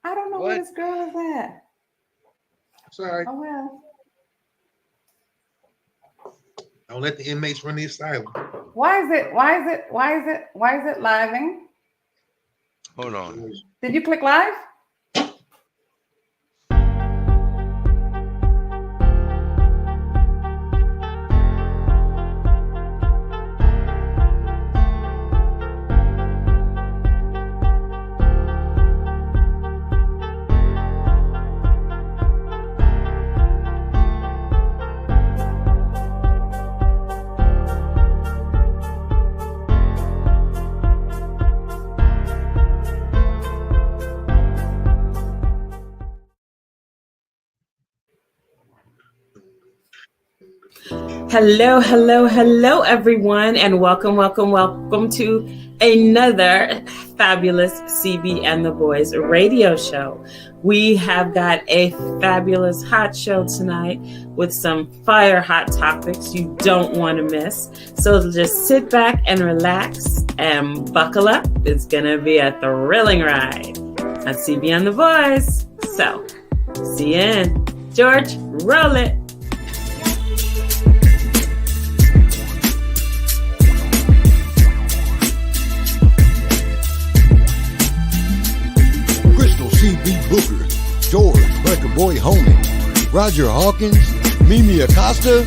I don't know where What? this girl is at. Sorry. Oh well. Don't let the inmates run the asylum. Why is it living? Hold on. Did you click live? Hello, everyone, and welcome to another fabulous CB and the Boys radio show. We have got a fabulous hot show tonight with some fire hot topics you don't want to miss. So just sit back and relax and buckle up. It's going to be a thrilling ride on CB and the Boys. So, see you in. George, roll it. CB Booker, George, Record Boy Homie, Roger Hawkins, Mimi Acosta.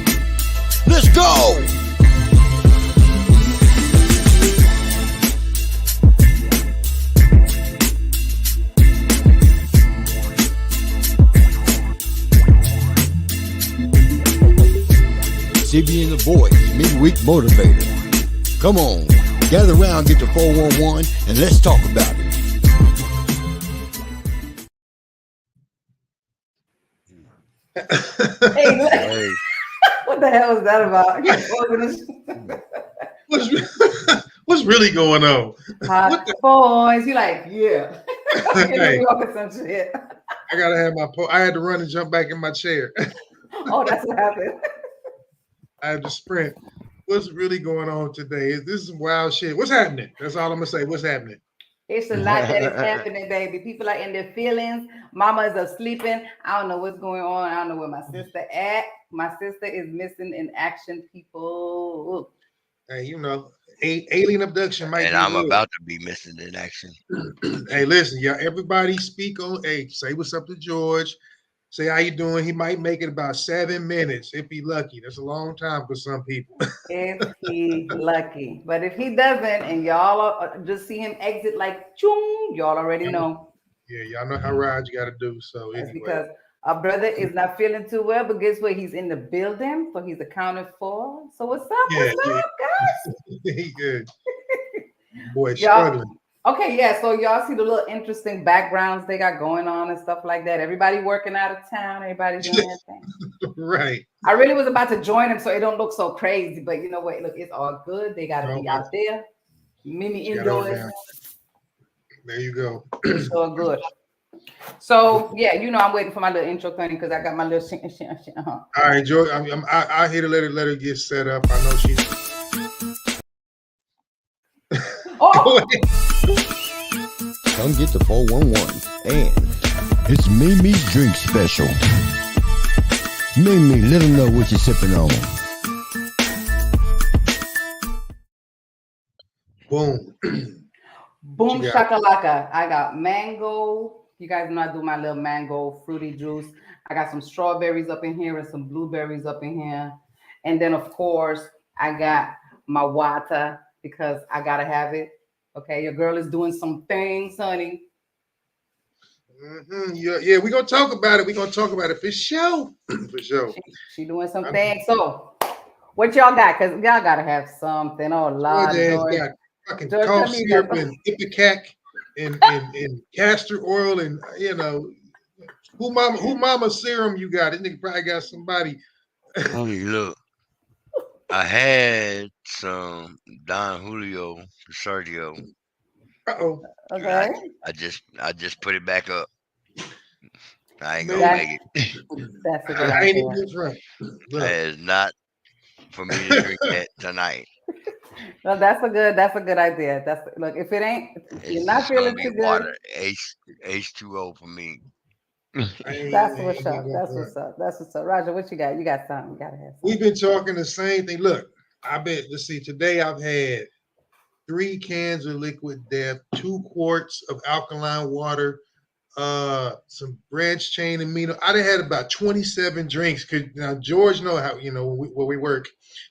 Let's go! CB and the Boys, Midweek Motivator. Come on, gather around, get the 411, and let's talk about it. Hey, what the hell is that about? What's really going on? Hot boys, you like, yeah. Hey, Some shit. I gotta have I had to run and jump back in my chair. Oh, that's what happened. I had to sprint. What's really going on today? This is wild shit. What's happening? That's all I'm gonna say. What's happening? It's a lot that is happening, baby. People are in their feelings. Mamas are sleeping. I don't know what's going on. I don't know where my sister at. My sister is missing in action, people. Hey, you know, alien abduction might And be I'm real. about to be missing in action. Hey, listen, y'all, everybody speak on. Hey, say what's up to George. Say how you doing. He might make it about 7 minutes if he lucky. That's a long time for some people. If he lucky. But if he doesn't and y'all just see him exit like choom, y'all already know. Yeah, y'all know how rides you got to do. So That's anyway. because our brother is not feeling too well, but guess what? He's in the building, so he's accounted for. So what's up? Yeah, What's up, guys? he good. Boy, Y'all, struggling. okay, yeah. So y'all see the little interesting backgrounds they got going on and stuff like that. Everybody working out of town, everybody doing their thing. Right. I really was about to join them so it don't look so crazy, but you know what? Look, it's all good. They gotta be out there. Mini indoors. There you go. It's all good. So yeah, you know I'm waiting for my little intro thing because I got my little All right, Joy. I here to let her get set up. I know she's. Oh. Come get the 411, and it's Mimi's drink special. Mimi, let them know what you're sipping on. Boom. Boom shakalaka. I got mango. You guys know I do my little mango fruity juice. I got some strawberries up in here and some blueberries up in here. And then, of course, I got my water because I got to have it. Okay, your girl is doing some things, honey. Mm-hmm. Yeah, we're going to talk about it. We're going to talk about it for sure. For sure. She doing some things. So, what y'all got? Because y'all got to have something. Oh, Lord. Got fucking cough syrup and ipecac and castor oil and, you know, who mama serum you got? This nigga probably got somebody. Look, I had some Don Julio Sergio. Uh-oh. Okay. I just put it back up. I ain't gonna make it. That's a good I ain't idea. even drunk. That is not for me to drink that tonight. No, that's a good idea. Look, if you're not just gonna feeling be too good, water. H2O for me. that's I what's ain't up. gonna That's front. what's up. That's what's up. Roger, what you got? You got something. You gotta have We've something. been talking the same thing. Look, let's see, today I've had 3 cans of liquid death, 2 quarts of alkaline water, some branch chain amino. I done had about 27 drinks. Cause now George know how, where we work.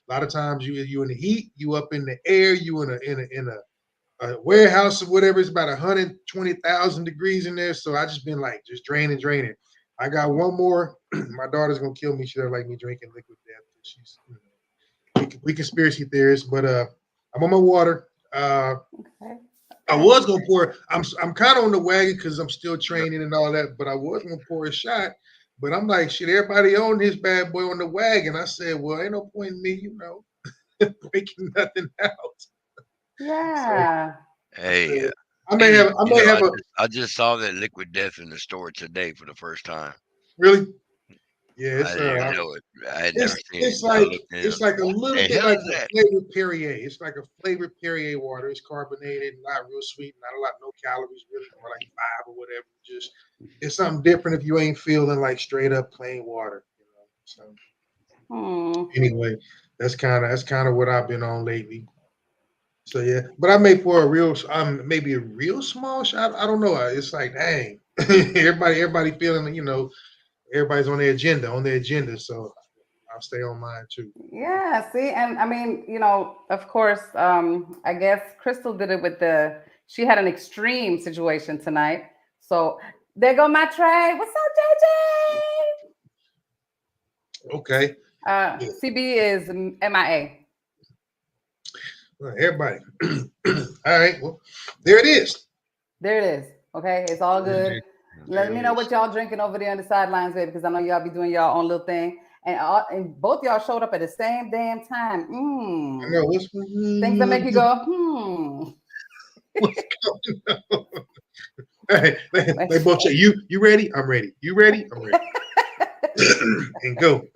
A lot of times you in the heat, you up in the air, you in a warehouse or whatever. It's about 120,000 degrees in there. So I just been like just draining. I got one more. My daughter's gonna kill me. She doesn't like me drinking liquid death. She's we conspiracy theorists, but I'm on my water. Okay. I was gonna pour. I'm kind of on the wagon because I'm still training and all that. But I was gonna pour a shot. But I'm like, shit, everybody on this bad boy on the wagon. I said, well, ain't no point in me, breaking nothing out. Yeah. Hey, So I may have. I just saw that liquid death in the store today for the first time. Really. Yeah, I didn't even know it. I had never seen it. It's I like looked in. it's like a What little the bit hell like is a that? flavored Perrier. It's like a flavored Perrier water. It's carbonated, not real sweet, not a lot, no calories, really, more like 5 or whatever. Just it's something different if you ain't feeling like straight up plain water. So anyway, that's kind of what I've been on lately. So yeah, but I may pour maybe a real small shot. I don't know. It's like, dang, everybody feeling, everybody's on their agenda. So I'll stay on mine too. Yeah, see, and I mean, of course, I guess Crystal did it she had an extreme situation tonight. So there go my tray. What's up, Okay. JJ? CB is MIA. Well, everybody. All right. Well, there it is. There it is. Okay, it's all good. Let me know what y'all drinking over there on the sidelines, baby, because I know y'all be doing y'all own little thing. And both y'all showed up at the same damn time. I know Things that make you go, What's going on? Hey, they both say, you ready? I'm ready. You ready? I'm ready. And go.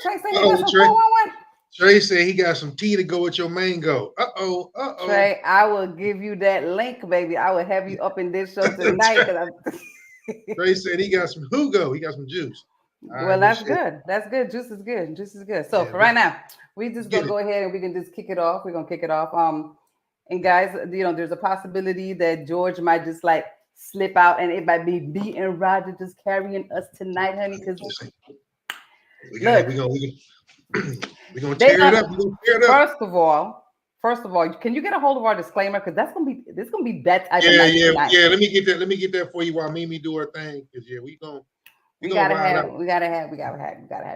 Trey said he got some 411. Trey said he got some tea to go with your mango. Uh-oh. Trey, I will give you that link, baby. I will have you up in this show tonight. Trey said he got some Hugo. He got some juice. Well, that's good. That's good. Juice is good. So for right now, we just gonna go ahead and we can just kick it off. We're gonna kick it off. And guys, there's a possibility that George might just like slip out, and it might be me and Roger just carrying us tonight, honey. Because we're gonna tear it up. First of all, can you get a hold of our disclaimer? Because this gonna be that type of night tonight. Yeah. Let me get that for you while Mimi do her thing. Because we gotta have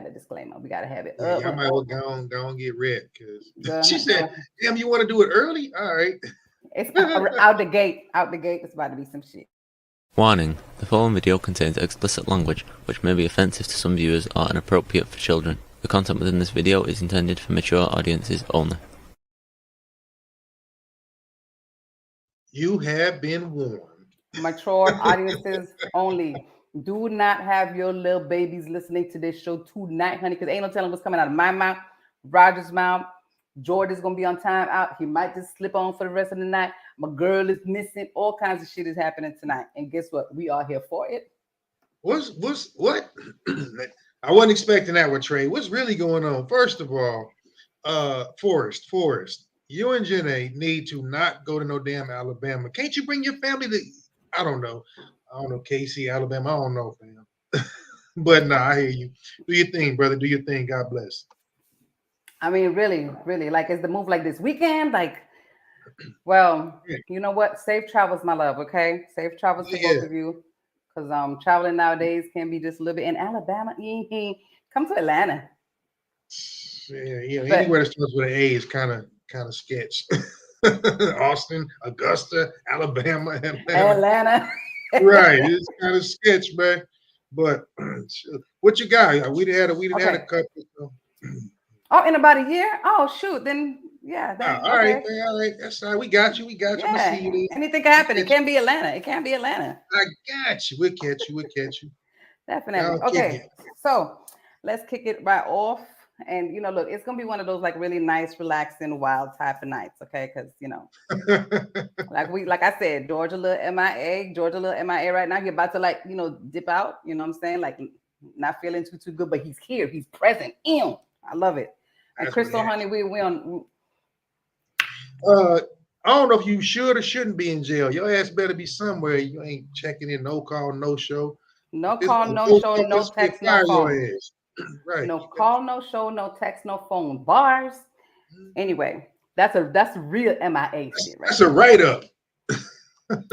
the disclaimer. We gotta have it. Yeah, y'all might well go on get red because she said, "Damn, you want to do it early? All right." It's out the gate. Out the gate. It's about to be some shit. Warning: the following video contains explicit language which may be offensive to some viewers or inappropriate for children. The content within this video is intended for mature audiences only. You have been warned. Mature audiences only. Do not have your little babies listening to this show tonight, honey, because ain't no telling what's coming out of my mouth, Roger's mouth. George is going to be on time out. He might just slip on for the rest of the night. My girl is missing. All kinds of shit is happening tonight. And guess what? We are here for it. What? I wasn't expecting that with Trey. What's really going on? First of all, Forrest, you and Janae need to not go to no damn Alabama. Can't you bring your family to, I don't know, KC, Alabama. I don't know, fam. But nah, I hear you. Do your thing, brother. Do your thing. God bless. I mean, really, like, is the move like this weekend? Like, well, you know what? Safe travels, my love, okay? Safe travels to both of you. Because traveling nowadays can be just a little bit in Alabama. Come to Atlanta. Yeah, anywhere that starts with an A is kind of sketch. Austin, Augusta, Alabama, Atlanta. Right, it's kind of sketch, man. But what you got? We done had a couple. So. Oh, in about a year? Oh, shoot. Then, yeah. All right. That's all right. We got you. Yeah. Anything can happen. It can't be Atlanta. I got you. We'll catch you. Definitely. Okay. So let's kick it right off. And look, it's gonna be one of those like really nice, relaxing, wild type of nights, okay? Because like I said, Georgia little MIA right now. He's about to like dip out. You know what I'm saying? Like not feeling too good, but he's here. He's present. Ew, I love it. And That's Crystal, what honey, we on. I don't know if you should or shouldn't be in jail. Your ass better be somewhere. You ain't checking in, no call, no show. No This call, no show, no text, no fire your phone. ass. Right. No call, no show, no text, no phone. Bars. Anyway, that's real MIA shit, right? That's a write-up.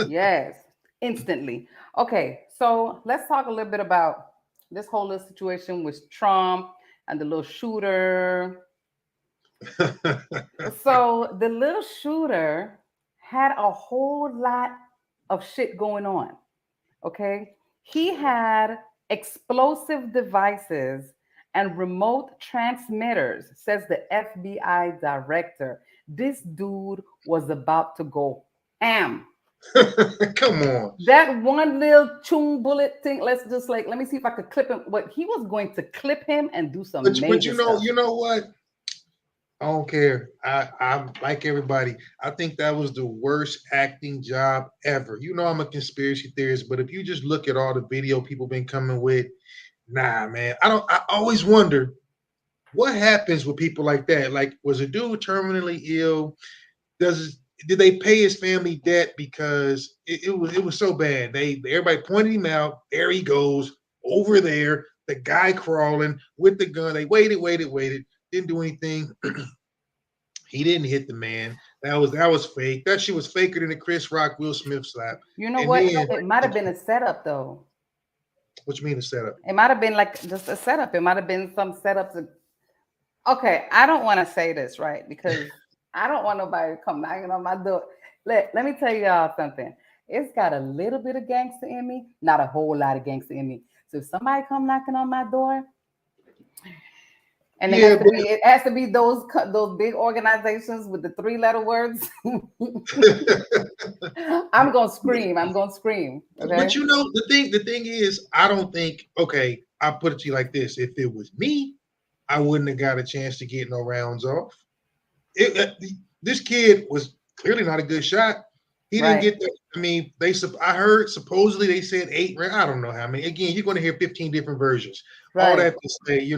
Yes, instantly. Okay, so let's talk a little bit about this whole little situation with Trump and the little shooter. So the little shooter had a whole lot of shit going on. Okay, he had explosive devices and remote transmitters, says the FBI director. This dude was about to go ham. Come on. That one little chung bullet thing. Let me see if I could clip him. What he was going to clip him and do some major But stuff. you know what? I don't care. I'm like everybody. I think that was the worst acting job ever. I'm a conspiracy theorist, but if you just look at all the video people been coming with, nah, man. I always wonder what happens with people like that. Like, was a dude terminally ill? Did they pay his family debt because it was so bad? Everybody pointed him out. There he goes over there. The guy crawling with the gun. They waited. Didn't do anything. He didn't hit the man. That was fake. That shit was faker than the Chris Rock Will Smith slap. You know what? It might have been a setup though. What you mean a setup? It might have been like just a setup. It might have been some setups. Okay, I don't want to say this, right? Because I don't want nobody to come knocking on my door. Let me tell y'all something. It's got a little bit of gangster in me, not a whole lot of gangster in me. So if somebody come knocking on my door, and it has to be those big organizations with the 3-letter words, I'm gonna scream. Okay? But the thing is, I don't think. Okay, I'll put it to you like this: if it was me, I wouldn't have got a chance to get no rounds off. This kid was clearly not a good shot. He didn't get that. I mean, I heard supposedly they said 8 rounds. I don't know how many. Again, you're going to hear 15 different versions. Right. All that to say,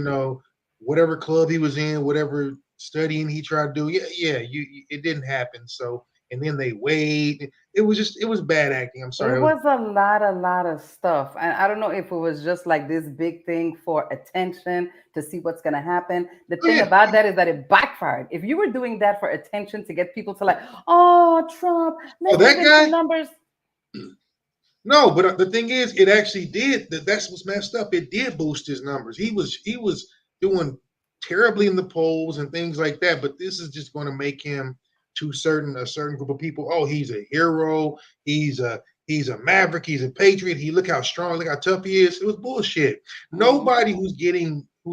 whatever club he was in, whatever studying he tried to do, it didn't happen. So, and then they weighed. It was bad acting. I'm sorry. It was a lot of stuff. And I don't know if it was just like this big thing for attention to see what's going to happen. The thing about that is that it backfired. If you were doing that for attention to get people to like, oh, Trump, let's get some numbers. No, but the thing is, it actually did. That's what's messed up. It did boost his numbers. He was doing terribly in the polls and things like that. But this is just going to make him to a certain group of people. Oh, he's a hero. He's a maverick. He's a patriot. Look how strong, look how tough he is. It was bullshit. Nobody who's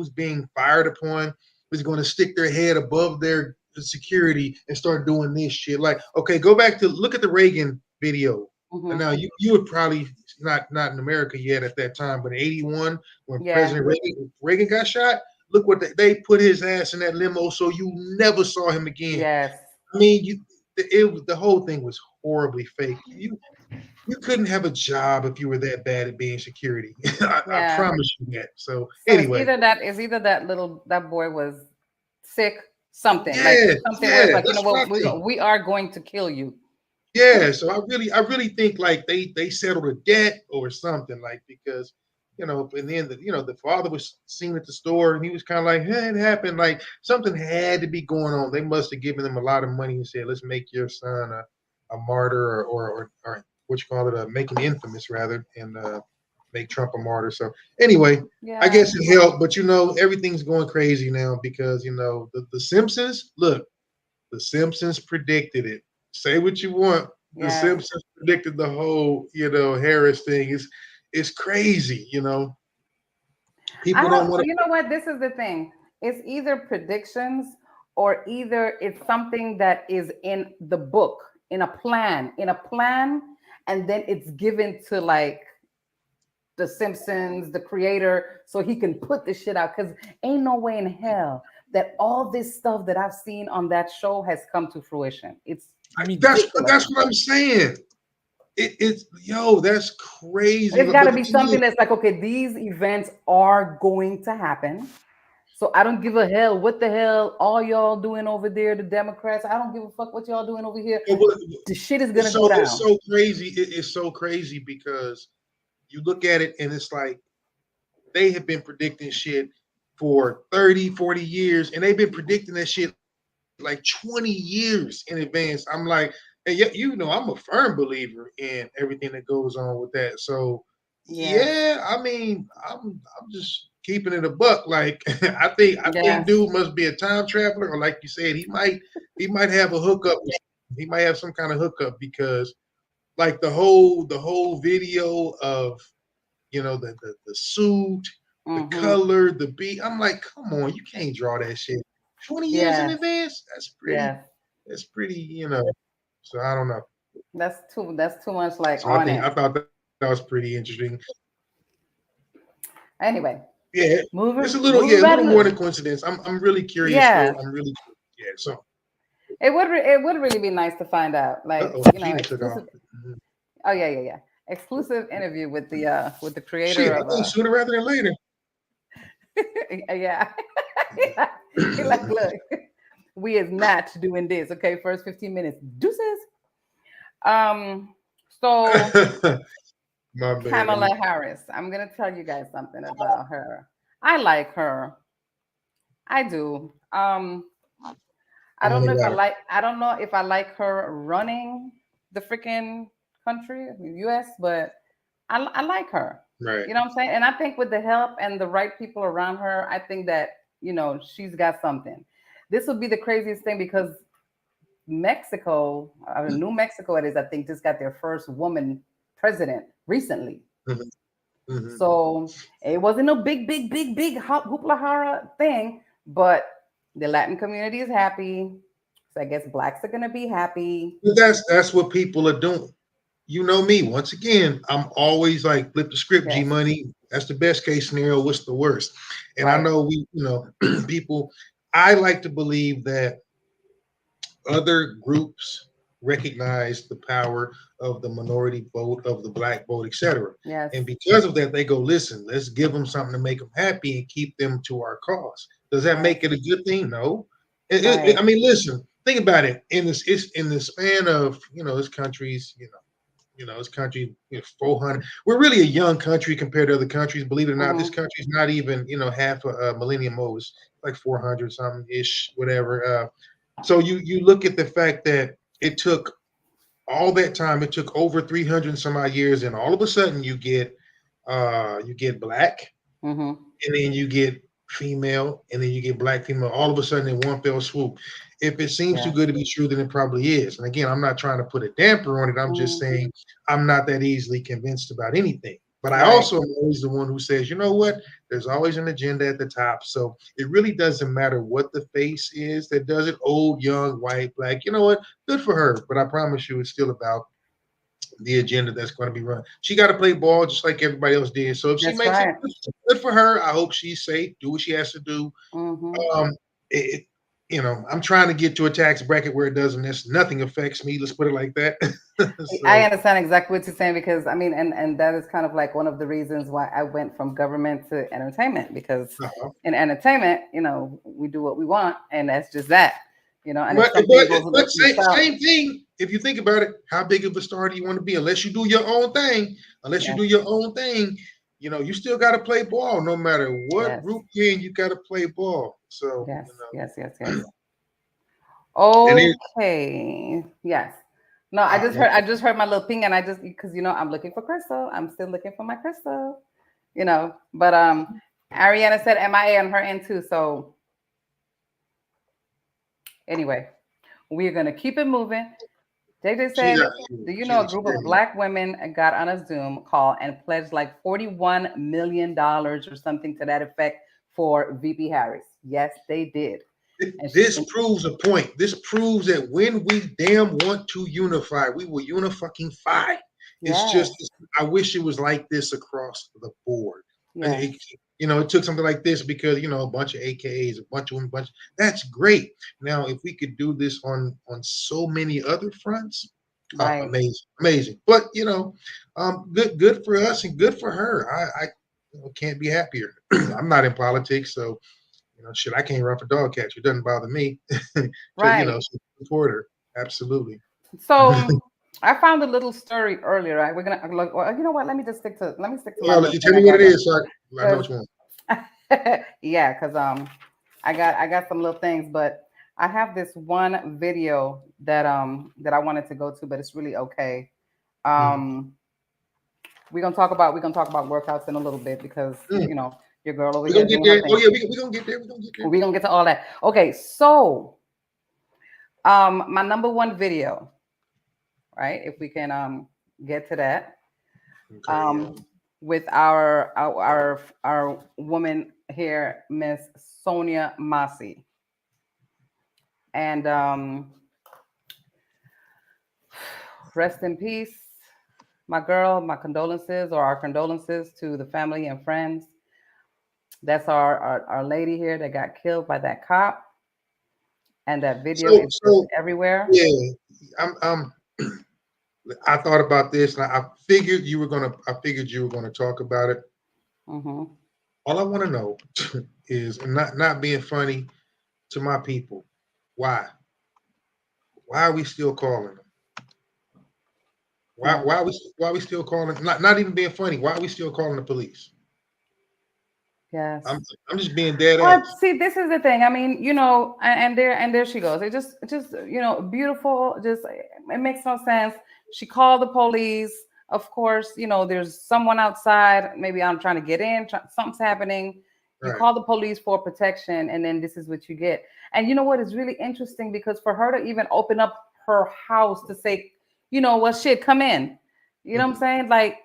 being fired upon is going to stick their head above their security and start doing this shit. Like, okay, go back to look at the Reagan video. And now you would probably not in America yet at that time, but in 81 when President Reagan got shot, look what they put his ass in that limo, so you never saw him again. Yes, I mean, the whole thing was horribly fake. You couldn't have a job if you were that bad at being security. I promise you that. So anyway, it's either that boy was sick, something like something was like, you know what, we are going to kill you. Yeah, so I really think like they settled a debt or something, like, because and then the father was seen at the store and he was kind of like, hey, it happened, like something had to be going on. They must have given them a lot of money and said, let's make your son a martyr or what you call it, make him infamous rather, and make Trump a martyr. So anyway, I guess it helped, but everything's going crazy now because the Simpsons. Look, the Simpsons predicted it. Say what you want. The Simpsons predicted the whole, Harris thing. It's crazy, People don't want to. You know what? This is the thing. It's either predictions or either it's something that is in the book, in a plan, and then it's given to like The Simpsons, the creator, so he can put this shit out. Because ain't no way in hell that all this stuff that I've seen on that show has come to fruition. It's ridiculous. That's what I'm saying. That's crazy. It's got to be something that's like, okay, these events are going to happen. So I don't give a hell what the hell all y'all doing over there, the Democrats. I don't give a fuck what y'all doing over here. The shit is gonna go down. It's so crazy. It's so crazy because you look at it and it's like they have been predicting shit for 30, 40 years, and they've been predicting that shit like 20 years in advance. I'm like, and I'm a firm believer in everything that goes on with that. So I mean, I'm just keeping it a buck. Like I think dude must be a time traveler, or like you said, he might have a hookup. He might have some kind of hookup because like the whole video of the suit, the color, the beat. I'm like, come on, you can't draw that shit 20 years in advance. That's pretty. That's pretty. So I don't know. That's too much. Like so I thought that was pretty interesting. Anyway. Yeah, it's a little more than coincidence. I'm really curious. Yeah. I'm really so it would really be nice to find out. Like exclusive, oh yeah. Exclusive interview with the creator of I think sooner rather than later. Yeah. Like, look, we is not doing this. Okay, first 15 minutes. Deuces. So Kamala Harris. I'm gonna tell you guys something about her. I like her. I do. I don't know if I like her running the freaking country, US, but I like her. Right. You know what I'm saying? And I think with the help and the right people around her, I think that, she's got something. This would be the craziest thing because Mexico, New Mexico it is, I think, just got their first woman president recently. Mm-hmm. So it wasn't a big hoopla hara thing, but the Latin community is happy. So I guess blacks are gonna be happy. That's what people are doing. You know me. Once again, I'm always like flip the script, G Money. That's the best case scenario. What's the worst? And I know people. I like to believe that other groups recognize the power of the minority vote, of the black vote, etc. Yes. And because of that, they go, listen, let's give them something to make them happy and keep them to our cause. Does that make it a good thing? No. I mean, listen, think about it. In the span of this country's this country 400. We're really a young country compared to other countries. Believe it or not, this country's not even half a millennium old. It's like 400 something ish, whatever. So you look at the fact that it took all that time. It took over 300 some odd years, and all of a sudden you get black, and then you get female, and then you get black female. All of a sudden in one fell swoop. If it seems too good to be true, then it probably is. And again, I'm not trying to put a damper on it. I'm just saying I'm not that easily convinced about anything. But I also am always the one who says, you know what? There's always an agenda at the top. So it really doesn't matter what the face is that does it, old, young, white, black. You know what? Good for her. But I promise you, it's still about the agenda that's going to be run. She got to play ball just like everybody else did. So if she makes it, good for her. I hope she's safe. Do what she has to do. I'm trying to get to a tax bracket where it doesn't. Nothing affects me. Let's put it like that. So. I understand exactly what you're saying because and that is kind of like one of the reasons why I went from government to entertainment because in entertainment, we do what we want and that's just that, And but same thing. If you think about it, how big of a star do you want to be? Unless you do your own thing, you still got to play ball. No matter what group you're in, you got to play ball. So yes. Okay. Yes. No, I just heard my little ping, and because I'm looking for crystal. I'm still looking for my crystal. But Ariana said MIA on her end too. So anyway, we're gonna keep it moving. JJ said, do you know a group of black women got on a Zoom call and pledged like $41 million or something to that effect for VP Harris? Yes, they did. This proves a point. This proves that when we damn want to unify, we will unify. It's just, I wish it was like this across the board. Yes. It took something like this because, a bunch of AKAs, a bunch of women, that's great. Now, if we could do this on so many other fronts, Right. amazing. But, good for us and good for her. I can't be happier. I'm not in politics, so, I can't run for dog catcher. It doesn't bother me. Right. Support her. Absolutely. So I found a little story earlier. Right? We're gonna look. Well, you know what? Let me stick to my. Tell me what it is, so I know what you want. Yeah, because I got some little things, but I have this one video that I wanted to go to, but it's really okay. We're gonna talk about workouts in a little bit because your girl over here. We're gonna get there. Oh yeah, we're gonna get there. We're gonna get to all that. Okay, so my number one video, right? If we can get to that. Okay, with our woman here, Miss Sonia Massey. And rest in peace, my girl. My condolences, or our condolences to the family and friends. That's our lady here that got killed by that cop. And that video is everywhere. Yeah, I thought about this, and I figured you were gonna talk about it. Mm-hmm. All I want to know is, not being funny to my people, why are we still calling them? Why are we still calling? Not even being funny. Why are we still calling the police? Yes. I'm just being dead ass. See, this is the thing. I mean, and there she goes. It just beautiful. Just, it makes no sense. She called the police. Of course, there's someone outside. Maybe I'm trying to get in. Something's happening. You call the police for protection, and then this is what you get. And you know what is really interesting, because for her to even open up her house to say, shit, come in. You know what I'm saying? Like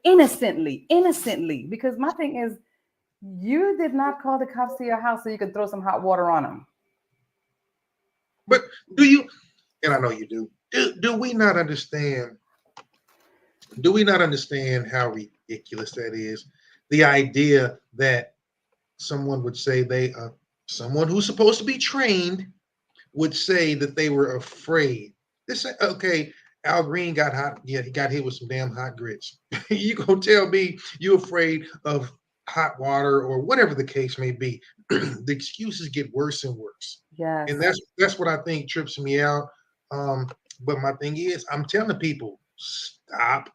innocently. Because my thing is, you did not call the cops to your house so you could throw some hot water on them. But do you? And I know you do. Do we not understand? Do we not understand how ridiculous that is? The idea that someone would say someone who's supposed to be trained would say that they were afraid. Okay, Al Green got hot. Yeah, he got hit with some damn hot grits. You gonna tell me you afraid of hot water or whatever the case may be? The excuses get worse and worse. Yeah, and that's what I think trips me out. But my thing is, I'm telling people, stop.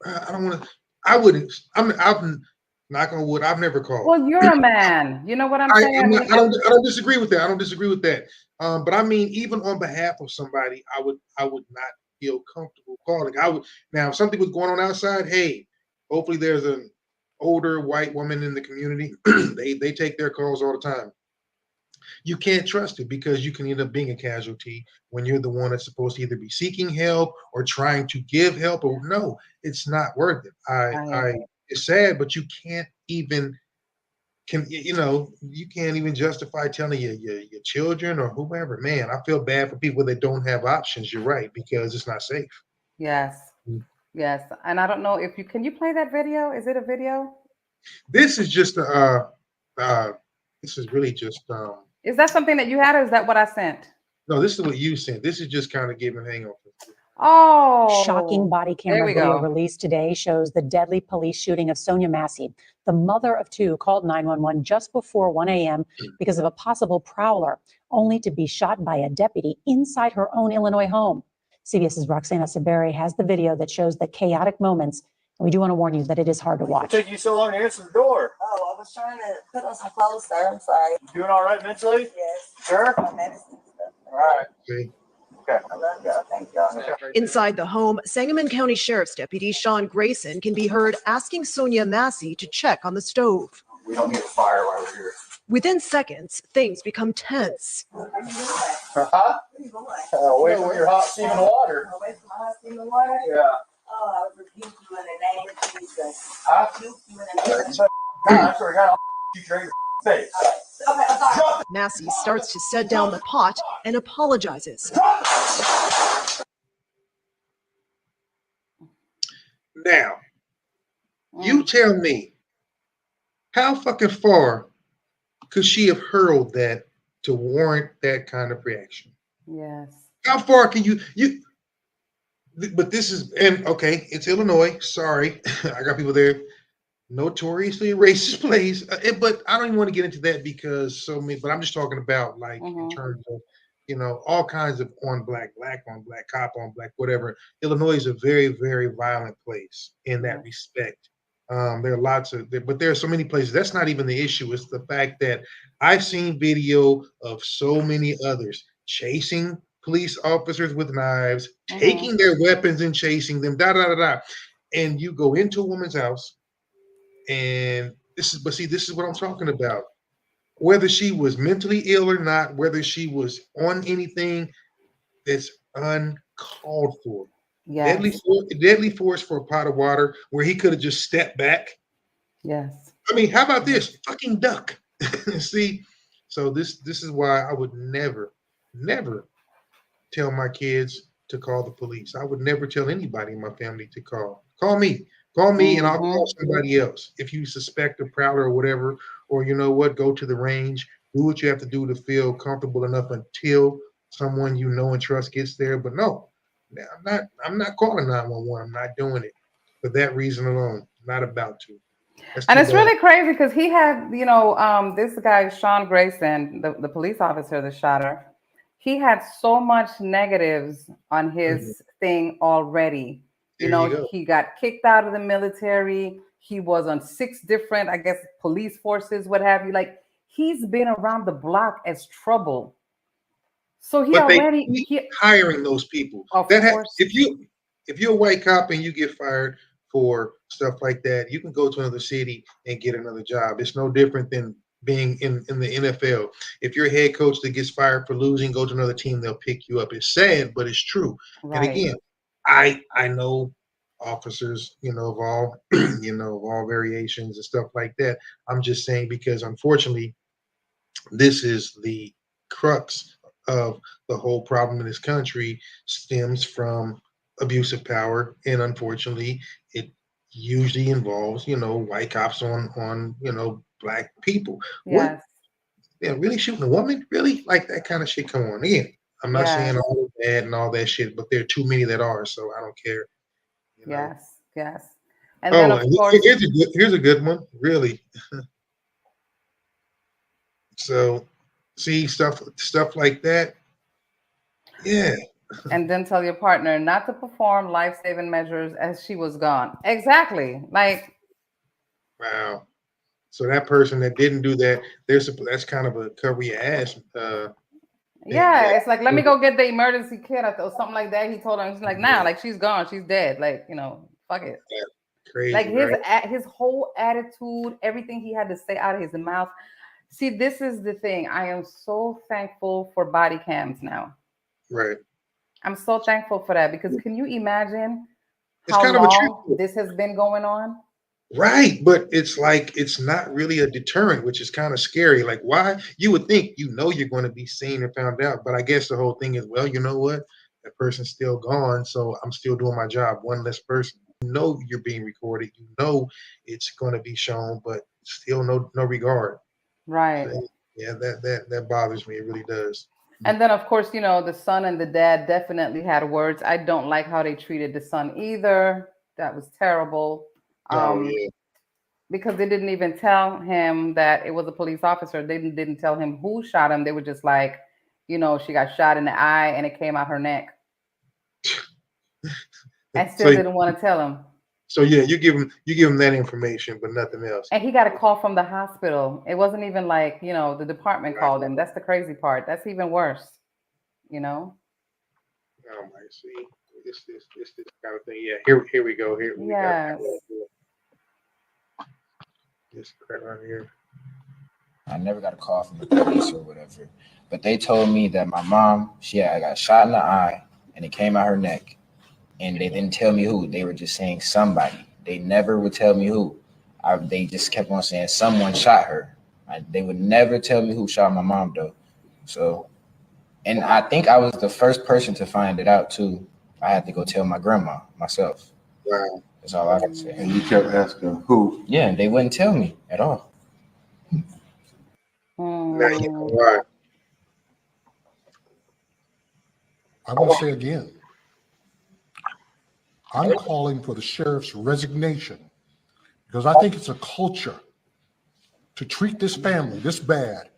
I don't want to. I wouldn't. I'm knock on wood. I've never called. Well, you're a man. You know what I'm saying? I don't disagree with that. But I mean, even on behalf of somebody, I would not feel comfortable calling. Now, if something was going on outside, hey, hopefully there's an older white woman in the community. they take their calls all the time. You can't trust it, because you can end up being a casualty when you're the one that's supposed to either be seeking help or trying to give help. Or no, it's not worth it. It's sad, but you can't even justify telling your children or whoever. Man, I feel bad for people that don't have options. You're right, because it's not safe. Yes. Yes. And I don't know if can you play that video? Is it a video? This is just this is really just is that something that you had, or is that what I sent? No, this is what you sent. This is just kind of giving hangover. Oh, shocking body camera video released today shows the deadly police shooting of Sonia Massey. The mother of two called 911 just before 1 a.m. because of a possible prowler, only to be shot by a deputy inside her own Illinois home. CBS's Roxana Saberi has the video that shows the chaotic moments. And we do want to warn you that it is hard to watch. It took you so long to answer the door. Oh, I was trying to put on some clothes, sir. I'm sorry. You doing all right mentally? Yes. Sure? My medicine and stuff. All right. Okay. Okay. I love y'all. Thank y'all. Inside the home, Sangamon County Sheriff's Deputy Sean Grayson can be heard asking Sonia Massey to check on the stove. We don't need a fire while we're here. Within seconds, things become tense. Where you going? Huh? Where you going? Away from your hot steaming water. Away from my hot steaming water? Yeah. Oh, I rebuke you in the name of Jesus. I rebuke you in the name of Jesus. I swear to God, I'll shoot you in your face. Okay, I'm sorry. Massey starts to set down the pot and apologizes. Now, you tell me, how fucking far could she have hurled that to warrant that kind of reaction? Yes. How far can you? But this is, and okay, it's Illinois. Sorry, I got people there. Notoriously racist place, but I don't even want to get into that because so many. But I'm just talking about like in terms of, you know, all kinds of on black, on black, cop on black, whatever. Illinois is a very, very violent place in that respect. There are lots of, but there are so many places. That's not even the issue. It's the fact that I've seen video of so many others chasing police officers with knives, taking their weapons and chasing them, da da da da. And you go into a woman's house, and this is what I'm talking about. Whether she was mentally ill or not, whether she was on anything that's uncalled for. Yes. Deadly force for a pot of water where he could have just stepped back. Yes. I mean, how about this? Fucking duck. See, so this is why I would never tell my kids to call the police. I would never tell anybody in my family to call. Call me, and I'll call somebody else. If you suspect a prowler or whatever, or you know what, go to the range, do what you have to do to feel comfortable enough until someone you know and trust gets there. But no, I'm not calling 911. I'm not doing it for that reason alone. Not about to. And it's really crazy because he had, you know, this guy, Sean Grayson, the police officer that shot her, he had so much negatives on his thing already. You know, he got kicked out of the military. He was on 6 different, I guess, police forces, what have you. Like, he's been around the block as trouble. So he already hiring those people. If you're a white cop and you get fired for stuff like that, you can go to another city and get another job. It's no different than being in the NFL. If you're a head coach that gets fired for losing, go to another team, they'll pick you up. It's sad, but it's true. Right. And again, I know officers, you know, of all of all variations and stuff like that. I'm just saying because unfortunately, this is the crux of the whole problem in this country stems from abuse of power, and unfortunately, it usually involves, you know, white cops on you know, black people. Yes. What? Yeah, really shooting a woman? Really? Like that kind of shit? Come on. Again, I'm not saying all of that and all that shit, but there are too many that are, so I don't care. You know? Yes. And then of course, here's a good one, really. So, see stuff like that. Yeah. And then tell your partner not to perform life-saving measures as she was gone. Exactly. Like, wow. So that person that didn't do that, that's kind of a cover your ass. It's like, let me go get the emergency kit or something like that. He told her, he's like, nah, like she's gone, she's dead. Like, you know, fuck it. That's crazy. Like his whole attitude, everything he had to say out of his mouth. See, this is the thing. I am so thankful for body cams now. Right. I'm so thankful for that because can you imagine how long this has been going on? Right, but it's like it's not really a deterrent, which is kind of scary. Like, why? You would think you're going to be seen or found out, but I guess the whole thing is, well, you know what? That person's still gone, so I'm still doing my job. One less person. You know you're being recorded. You know it's going to be shown, but still no regard. Right. So, yeah, that bothers me. It really does. And then, of course, you know, the son and the dad definitely had words. I don't like how they treated the son either. That was terrible. Because they didn't even tell him that it was a police officer. They didn't tell him who shot him. They were just like, you know, she got shot in the eye and it came out her neck. And still didn't want to tell him. So yeah, you give him that information, but nothing else. And he got a call from the hospital. It wasn't even like, you know, the department called him. That's the crazy part. That's even worse, you know. Oh my, see, this kind of thing. Yeah, here we go. Here we go. This crap right here. I never got a call from the police or whatever, but they told me that my mom, she got shot in the eye and it came out her neck. And they didn't tell me who. They were just saying somebody. They never would tell me who. They just kept on saying someone shot her. They would never tell me who shot my mom, though. So, and I think I was the first person to find it out, too. I had to go tell my grandma myself. Wow. That's all I can say. And you kept asking who? Yeah, and they wouldn't tell me at all. Now you know why. I want to say again, I'm calling for the sheriff's resignation because I think it's a culture to treat this family this bad,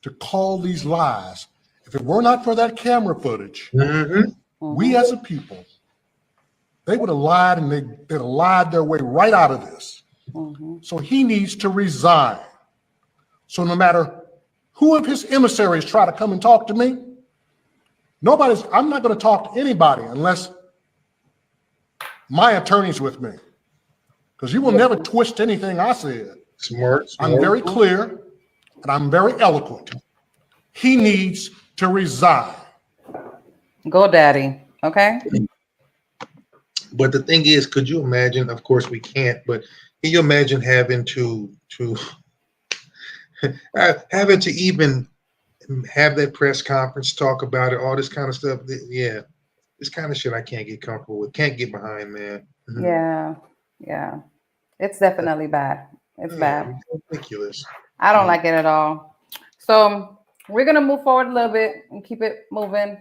to call these lies. If it were not for that camera footage, we as a people, they would have lied and they'd have lied their way right out of this. So he needs to resign. So no matter who of his emissaries try to come and talk to me, I'm not going to talk to anybody unless my attorney's with me. Because you will never twist anything I said. Smart. I'm very clear and I'm very eloquent. He needs to resign. Go, Daddy. Okay. But the thing is, could you imagine? Of course, we can't. But can you imagine having to having to even have that press conference, talk about it, all this kind of stuff? Yeah, this kind of shit I can't get comfortable with. Can't get behind, man. Yeah. It's definitely bad. It's bad. Ridiculous. I don't like it at all. So we're gonna move forward a little bit and keep it moving,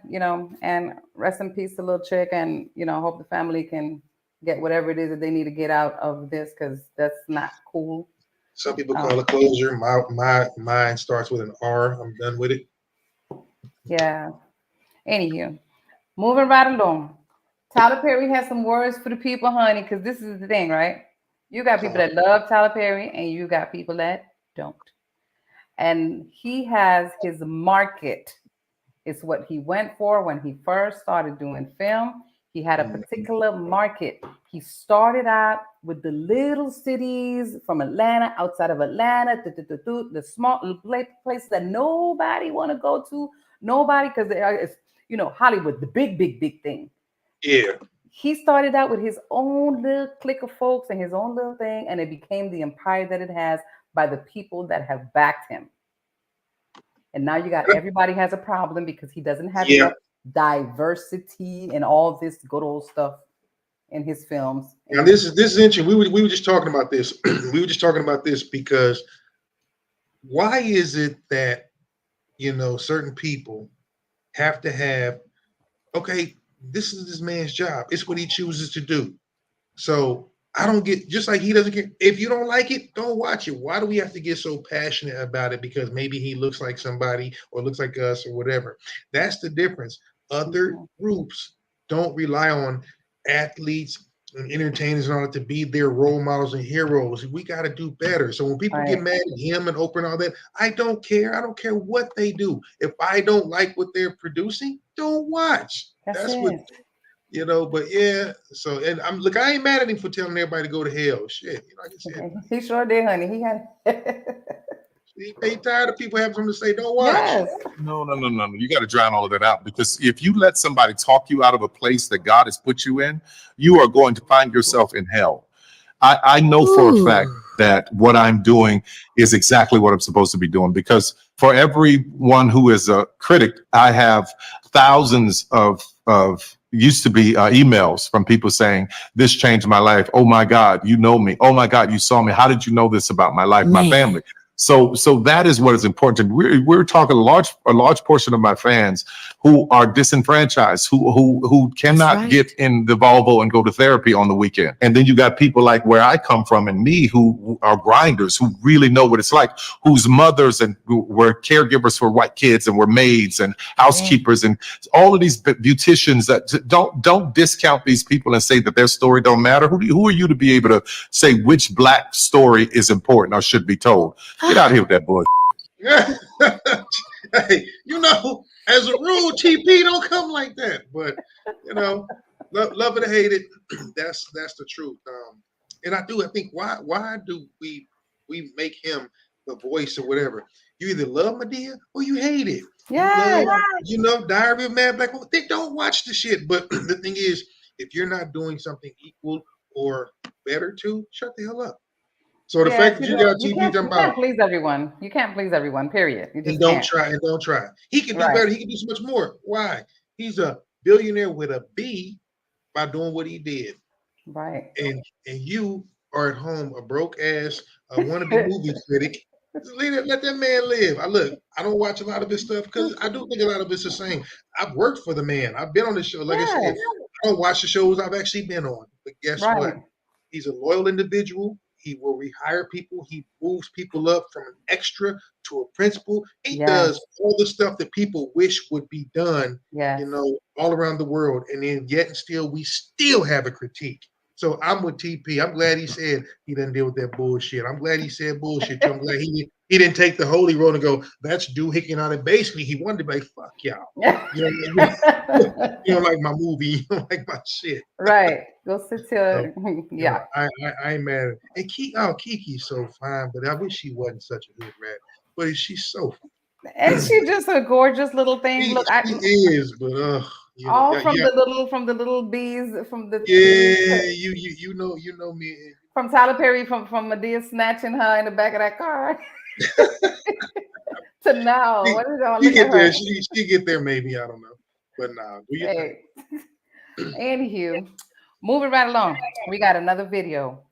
and rest in peace to little chick, and hope the family can get whatever it is that they need to get out of this, because that's not cool. Some people call it closure. My mind starts with an R. I'm done with it. Yeah. Anywho, moving right along. Tyler Perry has some words for the people, honey, because this is the thing, right? You got people that love Tyler Perry and you got people that don't. And he has his market. It's what he went for when he first started doing film. He had a particular market. He started out with the little cities from Atlanta, outside of Atlanta, the small places that nobody want to go to. Nobody, because it's, Hollywood, the big thing. Yeah. He started out with his own little clique of folks and his own little thing, and it became the empire that it has by the people that have backed him. And now you got everybody has a problem because he doesn't have enough diversity and all this good old stuff in his films. Now this is interesting. We were just talking about this. We were just talking about this because why is it that certain people have to have, okay, this is this man's job. It's what he chooses to do. So I don't get, just like he doesn't care. If you don't like it, don't watch it. Why do we have to get so passionate about it? Because maybe he looks like somebody or looks like us or whatever. That's the difference. Other groups don't rely on athletes and entertainers and all that to be their role models and heroes. We got to do better. So when people get mad at him and Oprah and all that, I don't care. I don't care what they do. If I don't like what they're producing, don't watch. That's what, but yeah. So, and I ain't mad at him for telling everybody to go to hell. Shit, like I said. He sure did, honey. He had. They tired of people having something to say. Don't watch. Yes. No. You got to drown all of that out, because if you let somebody talk you out of a place that God has put you in, you are going to find yourself in hell. I know for a fact that what I'm doing is exactly what I'm supposed to be doing, because for everyone who is a critic, I have thousands of used to be emails from people saying, this changed my life. Oh my God, you know me. Oh my God, you saw me. How did you know this about my life, my family? So that is what is important. We're talking a large portion of my fans who are disenfranchised, who cannot get in the Volvo and go to therapy on the weekend. And then you got people like where I come from and me who are grinders, who really know what it's like, whose mothers and were caregivers for white kids and were maids and housekeepers and all of these beauticians. That don't discount these people and say that their story don't matter. Who are you to be able to say which Black story is important or should be told? Get out of here with that bullshit. Hey, as a rule, TP don't come like that. But love it or hate it, that's the truth. And I think why do we make him the voice or whatever? You either love Madea or you hate it. Yeah. Diary of a Mad Black Woman. They don't watch the shit. But the thing is, if you're not doing something equal or better to, shut the hell up. So the fact that you got TV talking about, you can't please everyone. You can't please everyone. Period. You just don't try. He can do better. He can do so much more. Why? He's a billionaire with a B by doing what he did. Right. And you are at home a broke ass wannabe movie critic. Just let that man live. I don't watch a lot of his stuff because I do think a lot of it's the same. I've worked for the man. I've been on the show. Like I said, Yes. I don't watch the shows I've actually been on. But guess what? Right. He's a loyal individual. He will rehire people. He moves people up from an extra to a principal. He Yes. does all the stuff that people wish would be done, Yes. all around the world. And then yet and still, we still have a critique. So I'm with TP. I'm glad he said he didn't deal with that bullshit. I'm glad he said bullshit too. I'm glad he didn't take the holy road and go, that's Doohickey on it. Basically, he wanted to be like, fuck y'all. You don't like my movie. You don't like my shit. Right. Go sit here. So, Yeah. I ain't mad at it. And Kiki's so fine, but I wish she wasn't such a hood rat. But she's so And she just a gorgeous little thing. she, Look, she is, but all from the little bees from the you know me. From Tyler Perry from Medea snatching her in the back of that car to now. What is that? She get there. She get there. Maybe I don't know. But nah. Do you think? Anywho, moving right along, we got another video,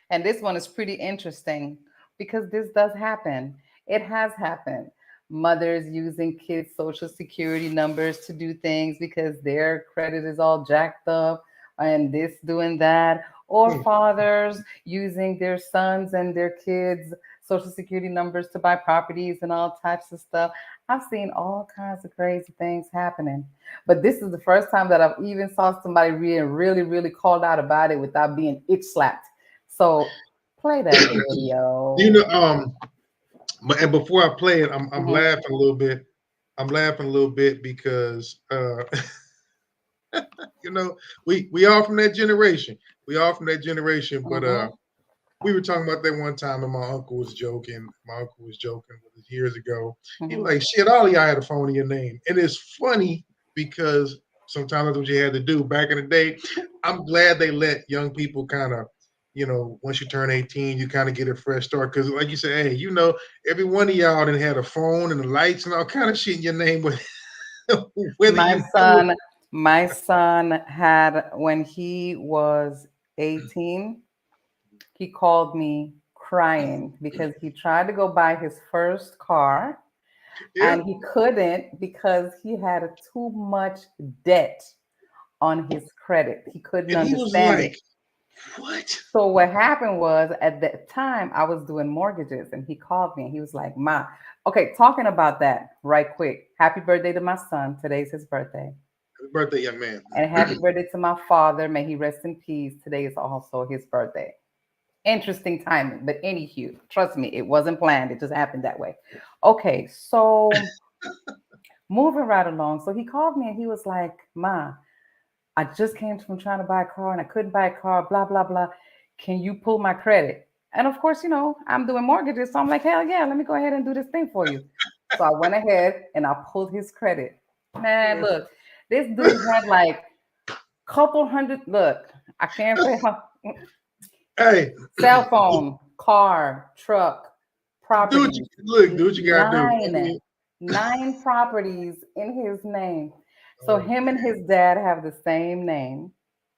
and this one is pretty interesting because this does happen. It has happened. Mothers using kids' social security numbers to do things because their credit is all jacked up and this doing that, or fathers using their sons and their kids' social security numbers to buy properties and all types of stuff. I've seen all kinds of crazy things happening, but this is the first time that I've even saw somebody really called out about it without being itch slapped. So play that video. And before I play it, I'm laughing a little bit. I'm laughing a little bit because we all from that generation. We all from that generation, but we were talking about that one time, and my uncle was joking. My uncle was joking with us years ago. He was like, "Shit, all of y'all had a phone in your name," and it's funny because sometimes that's what you had to do back in the day. I'm glad they let young people kind of, once you turn 18, you kind of get a fresh start. Because like you said, hey, every one of y'all done had a phone and the lights and all kind of shit in your name. My son had, when he was 18, he called me crying because he tried to go buy his first car and he couldn't because he had too much debt on his credit. He couldn't understand it. What? So what happened was, at that time I was doing mortgages and he called me and he was like, "Ma, okay, talking about that right quick. Happy birthday to my son. Today's his birthday." Happy birthday, young man. And happy birthday to my father. May he rest in peace. Today is also his birthday. Interesting timing, but anywho, trust me, it wasn't planned. It just happened that way. Okay, so moving right along. So he called me and he was like, "Ma, I just came from trying to buy a car and I couldn't buy a car, blah, blah, blah. Can you pull my credit?" And of course, I'm doing mortgages. So I'm like, hell yeah, let me go ahead and do this thing for you. So I went ahead and I pulled his credit. Man, look, this dude had like a couple hundred. Look, I can't say how. Hey, cell phone, car, truck, property. Do what you gotta do. 9 properties in his name. So him and his dad have the same name.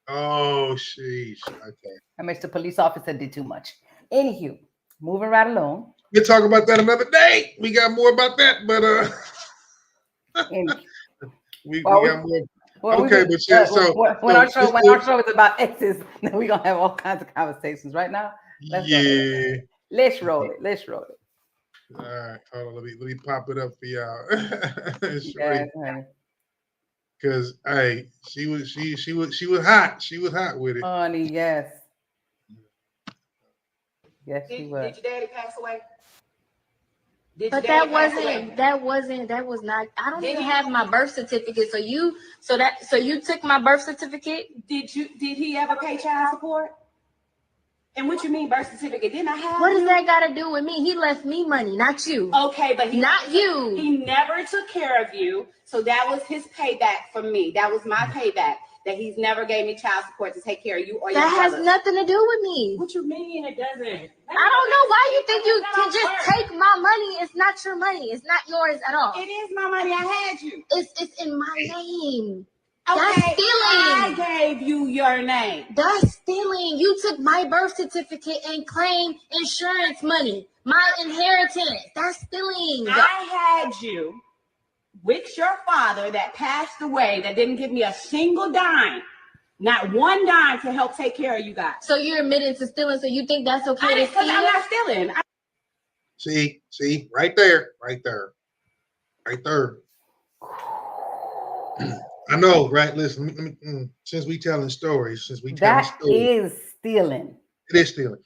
Oh, sheesh. Okay. And Mr. Police Officer did too much. Anywho, moving right along. We'll talk about that another day. We got more about that, but we got more. Okay, but so when our show is about exes, then we're gonna have all kinds of conversations. Right now, let's roll it. Let's roll it. All right, hold on. Let me pop it up for y'all. Because she was hot. She was hot with it. Honey, yes. Yes, she was. Did your daddy pass away? But that was not. I don't even have my birth certificate. So you took my birth certificate? Did he ever pay child support? And what you mean birth certificate? Didn't I have? What does that got to do with me? He left me money, not you. Okay, but not you. He never took care of you, so that was his payback for me. That was my payback. That he's never gave me child support to take care of you or your brother. That has nothing to do with me. What you mean it doesn't? I don't know why you think you can just take my money. It's not your money. It's not yours at all. It is my money. I had you. It's in my name. That's stealing. I gave you your name. That's stealing. You took my birth certificate and claimed insurance money, my inheritance. That's stealing. I had you with your father that passed away that didn't give me a single dime, not one dime to help take care of you guys. So you're admitted to stealing, so you think that's okay to steal? I'm not stealing. See, right there. I know, right? Listen, since we telling stories, that is stealing. It is stealing.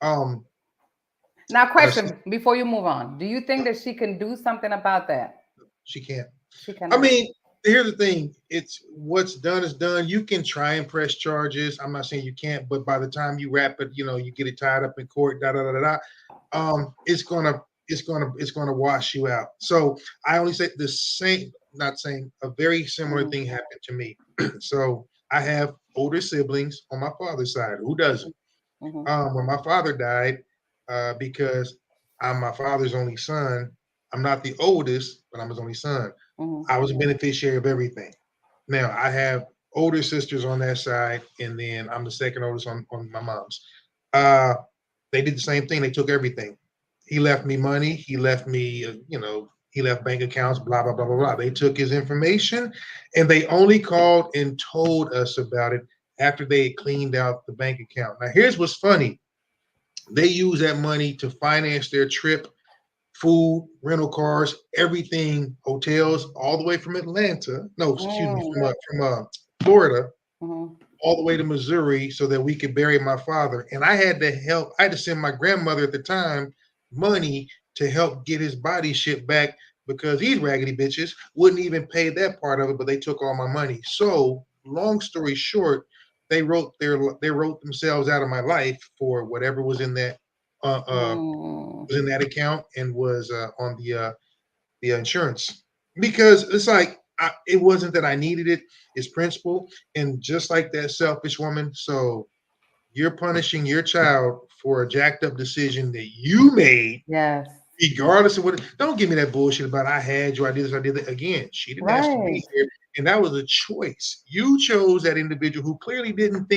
Now, question before you move on: do you think that she can do something about that? She can't. She can. I mean, here's the thing: it's what's done is done. You can try and press charges. I'm not saying you can't, but by the time you wrap it, you get it tied up in court. It's gonna wash you out. So I only say the same. Not saying a very similar thing happened to me. So I have older siblings on my father's side. Who doesn't? When my father died, because I'm my father's only son, I'm not the oldest, but I'm his only son. I was a beneficiary of everything. Now I have older sisters on that side, and then I'm the second oldest on my mom's. They did the same thing. They took everything. He left me money. He left me, he left bank accounts, blah, blah, blah, blah, blah. They took his information, and they only called and told us about it after they had cleaned out the bank account. Now, here's what's funny. They use that money to finance their trip, food, rental cars, everything, hotels, all the way from Atlanta. No, excuse me, from Florida, all the way to Missouri, so that we could bury my father. And I had to send my grandmother at the time money to help get his body shipped back, because these raggedy bitches wouldn't even pay that part of it, but they took all my money. So long story short, they wrote themselves out of my life for whatever was in that account and was on the insurance, because it's like it wasn't that I needed it. It's principle, and just like that selfish woman. So you're punishing your child for a jacked up decision that you made. Yes. Regardless of what, don't give me that bullshit about I had you, I did this, I did that. Again, she didn't ask to be here, and that was a choice. You chose that individual who clearly didn't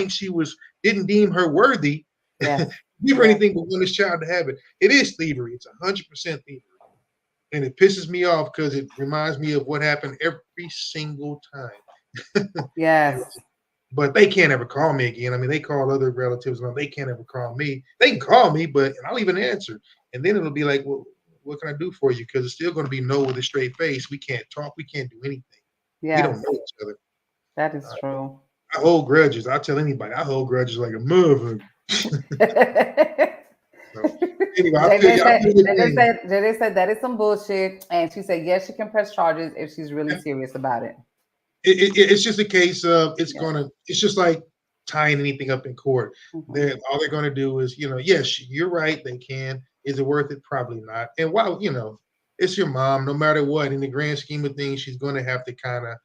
deem her worthy. Give her anything but want this child to have it. It is thievery. It's 100% thievery, and it pisses me off because it reminds me of what happened every single time. Yes. But they can't ever call me again. I mean, they call other relatives, and they can't ever call me. They can call me, but I'll leave an answer. And then it'll be like, well, what can I do for you? Because it's still going to be no with a straight face. We can't talk. We can't do anything. Yes. We don't know each other. That is true. I hold grudges. I'll tell anybody. I hold grudges like a motherfucker. Anyway, they said that is some bullshit. And she said, yes, she can press charges if she's really serious about it. It's just a case of it's just like tying anything up in court. All they're going to do is, yes, you're right. They can. Is it worth it? Probably not. And while, it's your mom, no matter what, in the grand scheme of things, she's going to have to kind of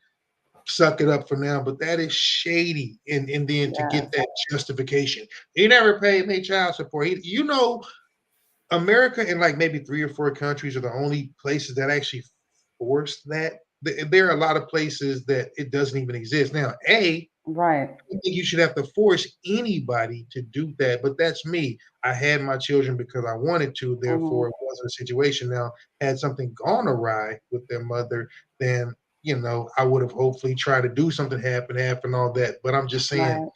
suck it up for now. But that is shady. And then to get that justification, he never paid me child support. America and like maybe 3 or 4 countries are the only places that actually force that. There are a lot of places that it doesn't even exist. Now, right. I don't think you should have to force anybody to do that, but that's me. I had my children because I wanted to, therefore it wasn't a situation. Now, had something gone awry with their mother, then, I would have hopefully tried to do something half and all that. But I'm just saying,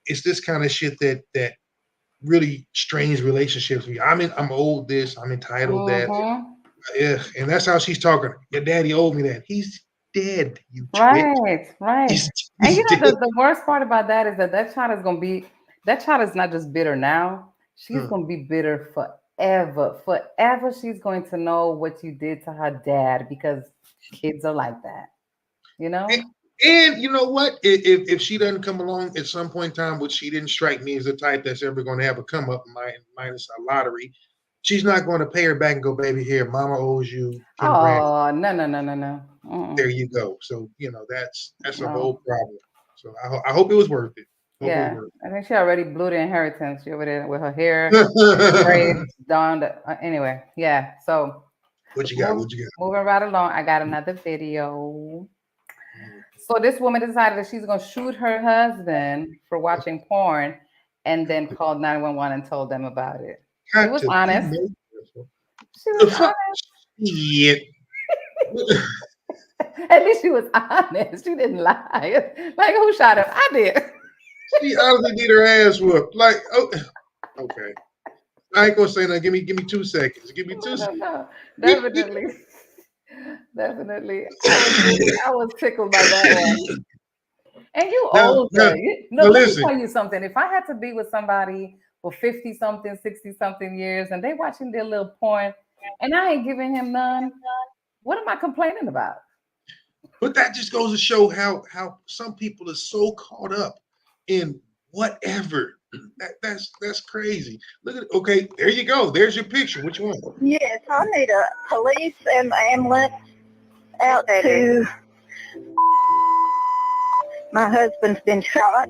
it's this kind of shit that really strains relationships. I'm owed this, I'm entitled that. Yeah, and that's how she's talking. Your daddy owed me that. He's dead, you right, twit. Right. He's And dead. the worst part about that is that child is not just bitter now. She's going to be bitter forever. Forever, she's going to know what you did to her dad, because kids are like that, And you know what? If she doesn't come along at some point in time, which she didn't strike me as the type that's ever going to have a come up minus a lottery, she's not going to pay her back and go, baby, here, mama owes you 10 grand. Oh, no. There you go. So, that's a whole problem. So I hope it was worth it. I think she already blew the inheritance. She over there with her hair braids down. Anyway, yeah. So what you got? Moving right along, I got another video. So this woman decided that she's gonna shoot her husband for watching porn, and then called 911 and told them about it. She was honest. She was honest. Shit. At least she was honest. She didn't lie. Like, who shot him? I did. She honestly did her ass whooped. Like, oh, okay. I ain't gonna say nothing. Give me 2 seconds. Give me 2 seconds. No, definitely. Definitely. I was tickled by that one. And you old. Let me tell you something. If I had to be with somebody for 50-something, 60-something years, and they watching their little porn, and I ain't giving him none, what am I complaining about? But that just goes to show how some people are so caught up in whatever. That's crazy. Look at it. Okay, there you go. There's your picture. Which one? Yes, I need a police and ambulance out to. My husband's been shot.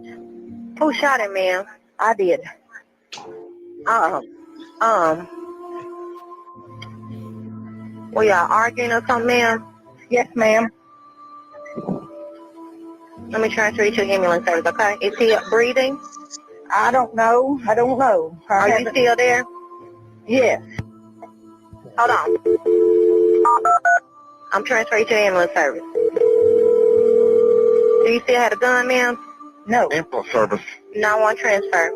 Who shot him, ma'am? I did. We are arguing or something, ma'am? Yes, ma'am. Let me transfer you to the ambulance service, okay? Is he breathing? I don't know. Are you still there? Yes. Hold on. I'm transferring you to the ambulance service. Do you still have a gun, ma'am? No. Ambulance service. No, I want transfer.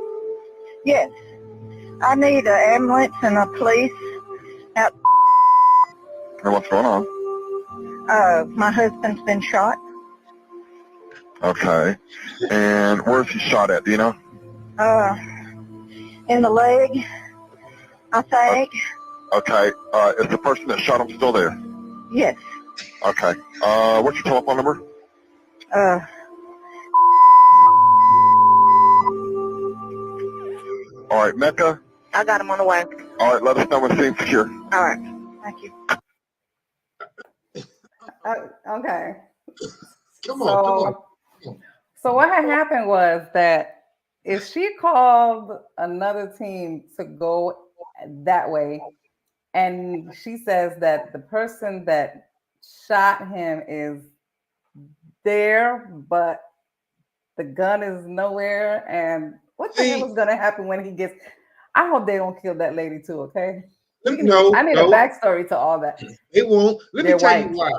Yes. I need an ambulance and a police out. Hey, what's going on? My husband's been shot. Okay. And where's he shot at? Do you know? In the leg, I think. Okay. Is the person that shot him still there? Yes. Okay. What's your telephone number? All right, Mecca. I got him on the way. All right, let us know when it's secure. All right. Thank you. Okay. Come on. So what had happened was that if she called another team to go that way, and she says that the person that shot him is there, but the gun is nowhere, and what the hell is going to happen when he gets... I hope they don't kill that lady too, okay? I need a backstory to all that. It won't. Let me tell you why.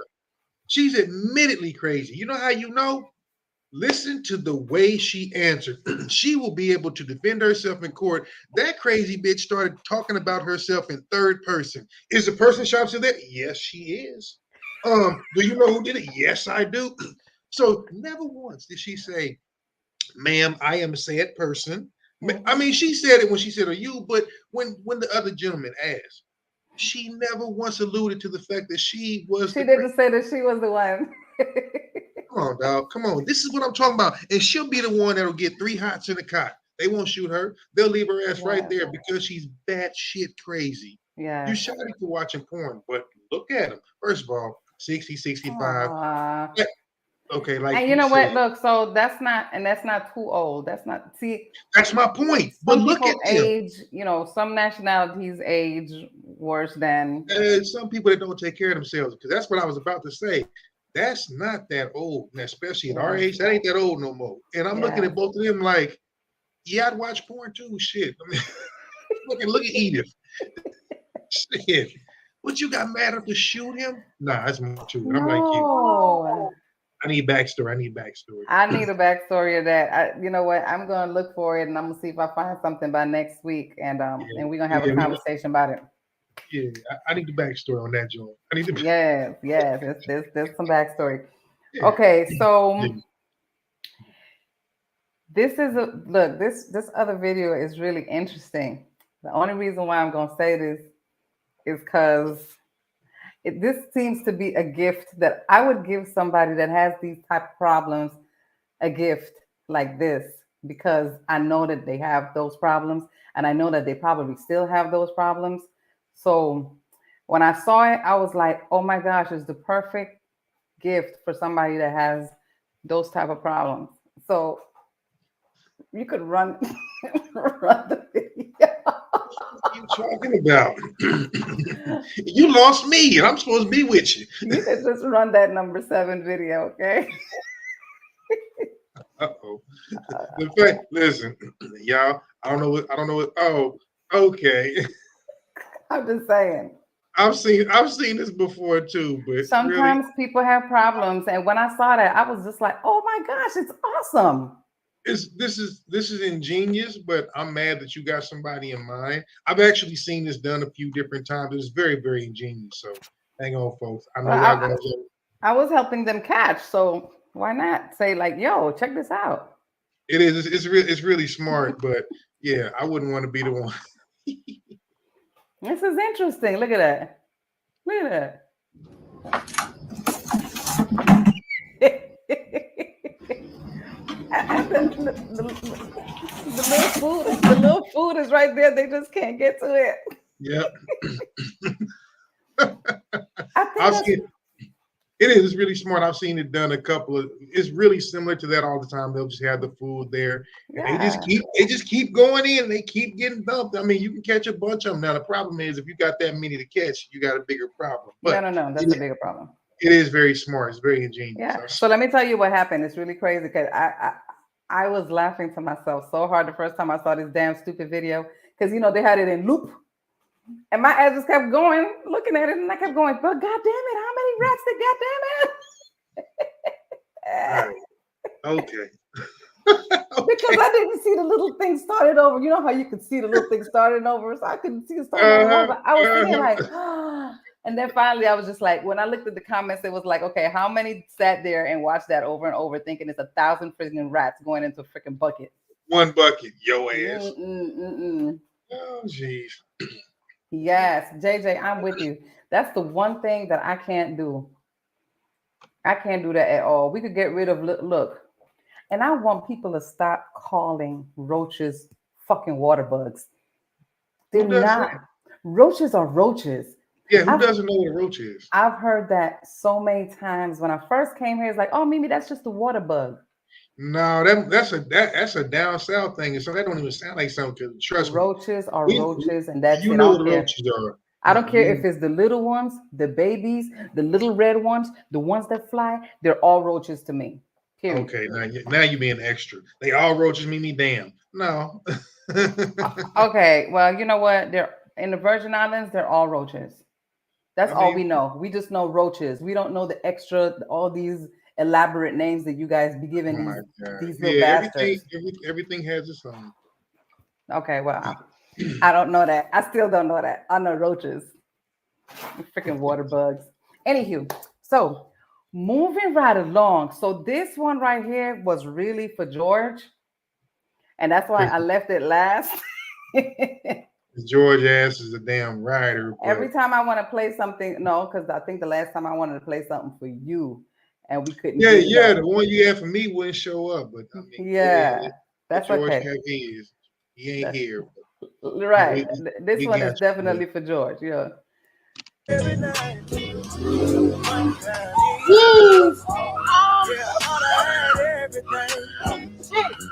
She's admittedly crazy. You know how you know? Listen to the way she answered. She will be able to defend herself in court. That crazy bitch started talking about herself in third person. Is the person shot still there? Yes, she is. Do you know who did it? Yes, I do. So never once did she say, ma'am, I am a sad person. I mean, she said it when she said, are you? But when the other gentleman asked, she never once alluded to the fact that she was. She didn't say that she was the one. Come on, dog. Come on. This is what I'm talking about. And she'll be the one that'll get 3 hots in the cot. They won't shoot her. They'll leave her ass right there because she's batshit crazy. Yeah. You shot her for watching porn, but look at him. First of all, 60, 65. Okay, like, and you know what? Look, so that's not too old. That's my point. But look at age. You know, some nationalities age worse than some people that don't take care of themselves. Because that's what I was about to say. That's not that old, and especially at our age. That ain't that old no more. And I'm looking at both of them like, yeah, I'd watch porn too. Shit. I mean, look at Edith. Shit. What, you got mad enough to shoot him? Nah, that's more too. I'm like you. I need backstory. I need a backstory of that. You know what? I'm gonna look for it, and I'm gonna see if I find something by next week, and we're gonna have a conversation about it. Yeah, I need the backstory on that, Joel. I need the yes. There's some backstory. Yeah. Okay, so this is this other video is really interesting. The only reason why I'm gonna say this is because this seems to be a gift that I would give somebody that has these type of problems, a gift like this, because I know that they have those problems, and I know that they probably still have those problems. So when I saw it, I was like, oh my gosh, it's the perfect gift for somebody that has those type of problems. So you could run the video. What are you talking about? You lost me, and I'm supposed to be with you. You could just run that number 7 video, okay? Uh-oh. The fact, listen, y'all, I don't know what, oh, okay. I'm just saying. I've seen this before too, but Sometimes really, people have problems, and when I saw that, I was just like, "Oh my gosh, it's awesome!" this is ingenious, but I'm mad that you got somebody in mind. I've actually seen this done a few different times. It's very, very ingenious. So hang on, folks. I know Well, y'all gonna. I was helping them catch, so why not say like, "Yo, check this out." It is. It's really smart, but yeah, I wouldn't want to be the one. This is interesting. Look at that. Look at that. The little food is right there. They just can't get to it. Yep. I've seen it is. It's really smart. I've seen it done a couple of. It's really similar to that all the time. They'll just have the food there, and they just keep going in. They keep getting dumped. I mean, you can catch a bunch of them. Now the problem is if you got that many to catch, you got a bigger problem. But no, that's a bigger problem. It is very smart. It's very ingenious. Yeah. So let me tell you what happened. It's really crazy because I was laughing to myself so hard the first time I saw this damn stupid video because they had it in loop. And my ass just kept going, looking at it, and I kept going, but God damn it, how many rats did right. Okay. Because I didn't see the little thing started over. You know how you could see the little thing starting over? So I couldn't see it starting over. I was thinking like, and then finally I was just like, when I looked at the comments, it was like, okay, how many sat there and watched that over and over thinking it's 1,000 freaking rats going into a freaking bucket? One bucket, yo ass. Oh, jeez. Yes, JJ, I'm with you. That's the one thing that I can't do. I can't do that at all. We could get rid of look. And I want people to stop calling roaches fucking water bugs. They're not. That? Roaches are roaches. Yeah, who doesn't know what a roach is? I've heard that so many times. When I first came here, it's like, oh, Mimi, that's just a water bug. No, that's a down south thing, and so that don't even sound like something. Trust me. Roaches are roaches, and that's you know what roaches are. I don't care if it's the little ones, the babies, the little red ones, the ones that fly. They're all roaches to me. Period. Okay, now you're being extra. They all roaches, Mimi. Damn. No. Okay, well, you know what? They're in the Virgin Islands. They're all roaches. That's all we know. We just know roaches. We don't know the extra, all these elaborate names that you guys be giving these little bastards. Everything has its own. Okay, well, I don't know that. I still don't know that. I know roaches. Freaking water bugs. Anywho, so moving right along. So this one right here was really for George. And that's why I left it last. George ass is a damn rider. Every time I want to play something, no, because I think the last time I wanted to play something for you, and we couldn't. Yeah, the one you had for me wouldn't show up, but I mean, that's George okay. He ain't here. Right. This one is definitely for George. Yeah. Every night. Woo!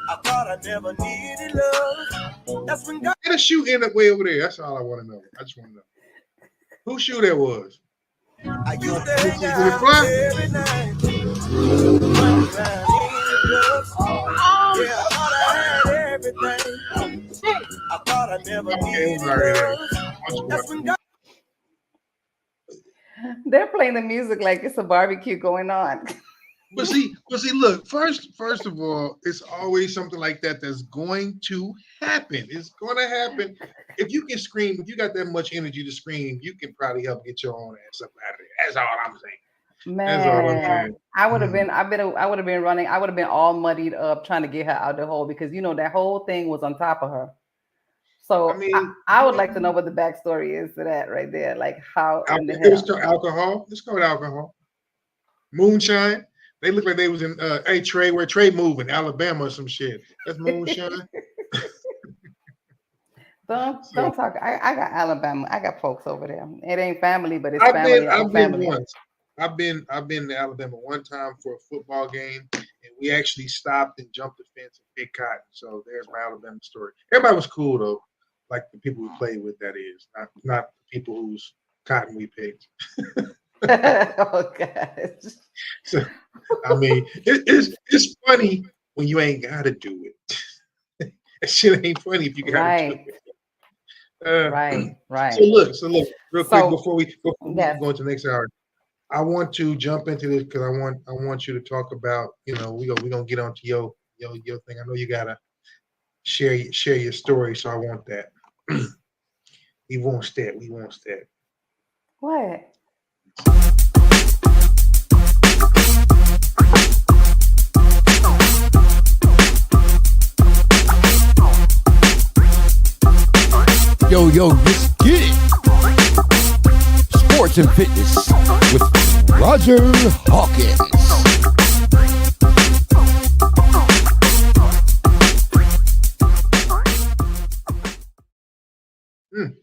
I thought I never needed love. That's when God. Get a shoe end up way over there. That's all I want to know. I just want to know whose shoe that was. I used to hang out every night. Yeah, I thought I had everything. I thought I never needed love. That's when God. They're playing the music like it's a barbecue going on. But see, look, first of all, it's always something like that that's going to happen. It's going to happen. If you can scream, if you got that much energy to scream, you can probably help get your own ass up out of there. That's all I'm saying. Man, that's all I'm saying. I would have been running. I would have been all muddied up trying to get her out the hole because that whole thing was on top of her. So I would like to know what the backstory is to that right there. Like how in the hell? It's called alcohol. It's called alcohol. Moonshine. They look like they was in Trey, where Trey moving, Alabama or some shit. That's moonshine. Don't talk. I got Alabama. I got folks over there. It ain't family, but it's family. I've been once. I've been to Alabama one time for a football game, and we actually stopped and jumped the fence and picked cotton. So there's my Alabama story. Everybody was cool though, like the people we played with. That is not the people whose cotton we picked. Oh gosh. So I mean, it's funny when you ain't gotta do it. That shit ain't funny if you gotta do it. Right. So look, real quick before we yes. go into the next hour, I want to jump into this because I want you to talk about, we gonna get onto your thing. I know you gotta share your story, so I want that. We want that. What? Yo, let's get it. Sports and fitness with Roger Hawkins.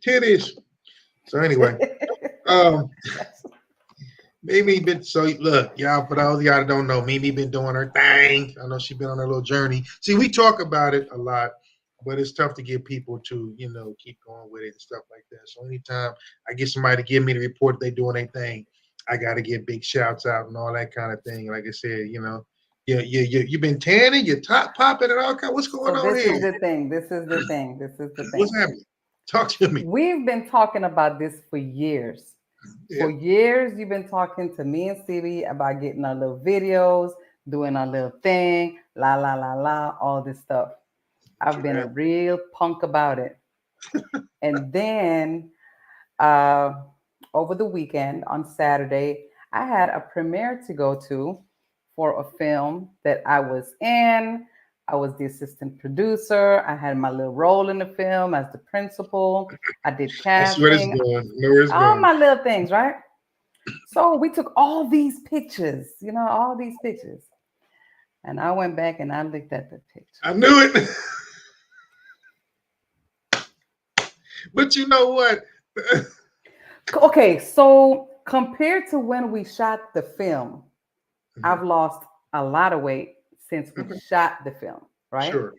Titties. So anyway, Mimi been look, y'all. For those of y'all that don't know, Mimi been doing her thing. I know she been on her little journey. See, we talk about it a lot, but it's tough to get people to keep going with it and stuff like that. So anytime I get somebody to give me the report they doing their thing, I got to get big shouts out and all that kind of thing. Like I said, you've been tanning, your top popping and all kind. What's going on this here? This is the thing. What's happening? Talk to me. We've been talking about this for years. Yeah. For years, you've been talking to me and Stevie about getting our little videos, doing our little thing, all this stuff. I've been a real punk about it. And then over the weekend on Saturday, I had a premiere to go to for a film that I was in. I was the assistant producer. I had my little role in the film as the principal. I did casting. That's where it's going. My little things, right? So we took all these pictures, all these pictures. And I went back and I looked at the picture. I knew it. But you know what? Okay, so compared to when we shot the film, I've lost a lot of weight since we shot the film, right? Sure.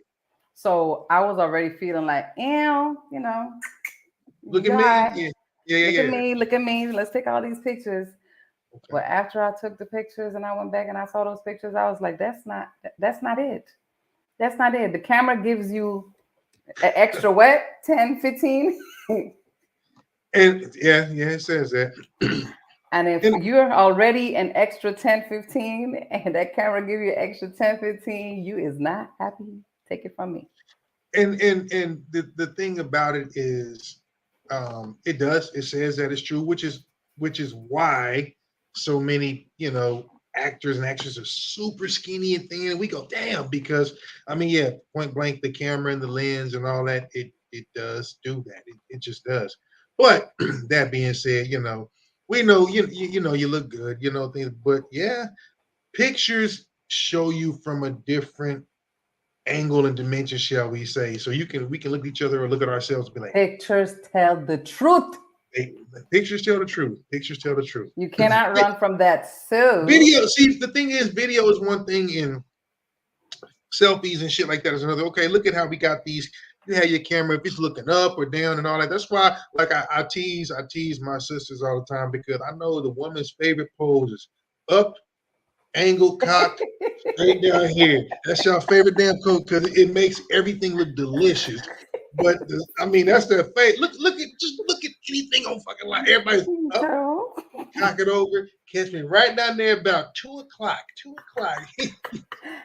So I was already feeling like, look at me. Look at me. Let's take all these pictures. Okay. But after I took the pictures and I went back and I saw those pictures, I was like, that's not it. That's not it. The camera gives you an extra 10, 15. And it says that. And if you're already an extra 10, 15, and that camera give you an extra 10, 15, you is not happy. Take it from me. And the thing about it is, it says that it's true, which is why so many, actors and actresses are super skinny and thin. And we go, damn, because point blank, the camera and the lens and all that, it does do that. It just does. But that being said, we know you look good, things, but pictures show you from a different angle and dimension, shall we say. So we can look at each other or look at ourselves and be like, pictures tell the truth. Pictures tell the truth. Pictures tell the truth. You cannot run from that. So video, see, the thing is, video is one thing, and selfies and shit like that is another. Okay, look at how we got these. You have your camera, if it's looking up or down and all that. That's why, like, I tease my sisters all the time, because I know the woman's favorite pose is up, angle, cocked, straight down here. That's your favorite damn pose because it makes everything look delicious. But that's their favorite. Look at anything on fucking line. Everybody's up, cock it over, catch me right down there about 2 o'clock. 2 o'clock.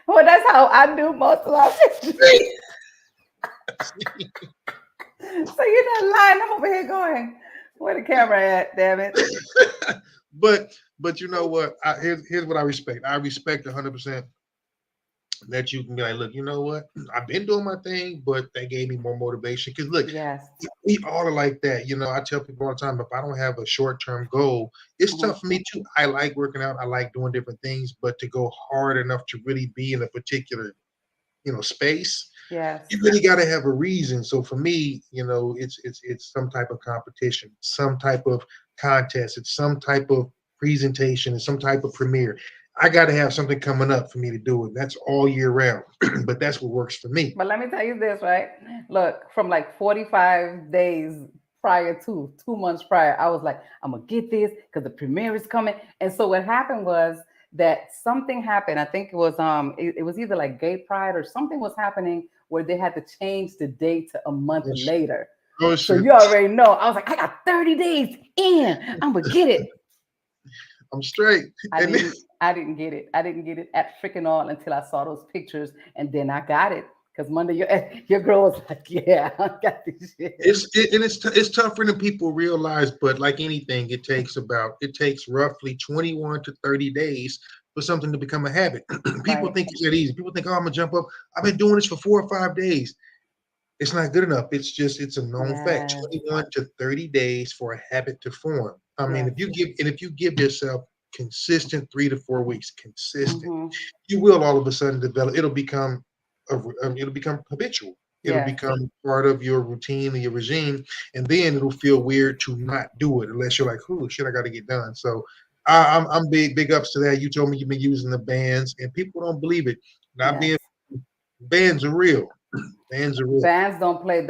Well, that's how I do most of my pictures. So you're not lying. I'm over here going, where the camera at, damn it. But you know what? Here's what I respect. I respect 100% that you can be like, look, you know what? I've been doing my thing, but that gave me more motivation. Because look, we all are like that. I tell people all the time, if I don't have a short-term goal, it's tough for me too. I like working out. I like doing different things, but to go hard enough to really be in a particular, space, you really got to have a reason. So for me, it's some type of competition, some type of contest, it's some type of presentation, it's some type of premiere. I got to have something coming up for me to do it. That's all year round, but that's what works for me. But let me tell you this, right? Look, from like 45 days prior to 2 months prior, I was like, I'm going to get this because the premiere is coming. And so what happened was that something happened. I think it was it was either like gay pride or something was happening where they had to change the date to a month later. Oh, so shit. you already know. I was like, I got 30 days in. I'm gonna get it. I'm straight. I didn't get it. I didn't get it at freaking all until I saw those pictures, and then I got it. Because Monday, your girl was like, "Yeah, I got this shit." It's tougher than people realize, but like anything, it takes roughly 21 to 30 days for something to become a habit. People think it's that easy. People think, "Oh, I'm gonna jump up. I've been doing this for 4 or 5 days." It's not good enough. It's a known fact. 21 to 30 days for a habit to form. I mean, if you give yourself consistent 3 to 4 weeks, consistent, you will all of a sudden develop. It'll become habitual. It'll become part of your routine and your regime, and then it'll feel weird to not do it unless you're like, "Oh shit, I got to get done." So I'm big ups to that. You told me you've been using the bands, and people don't believe it. Bands are real. Bands are real. Bands don't play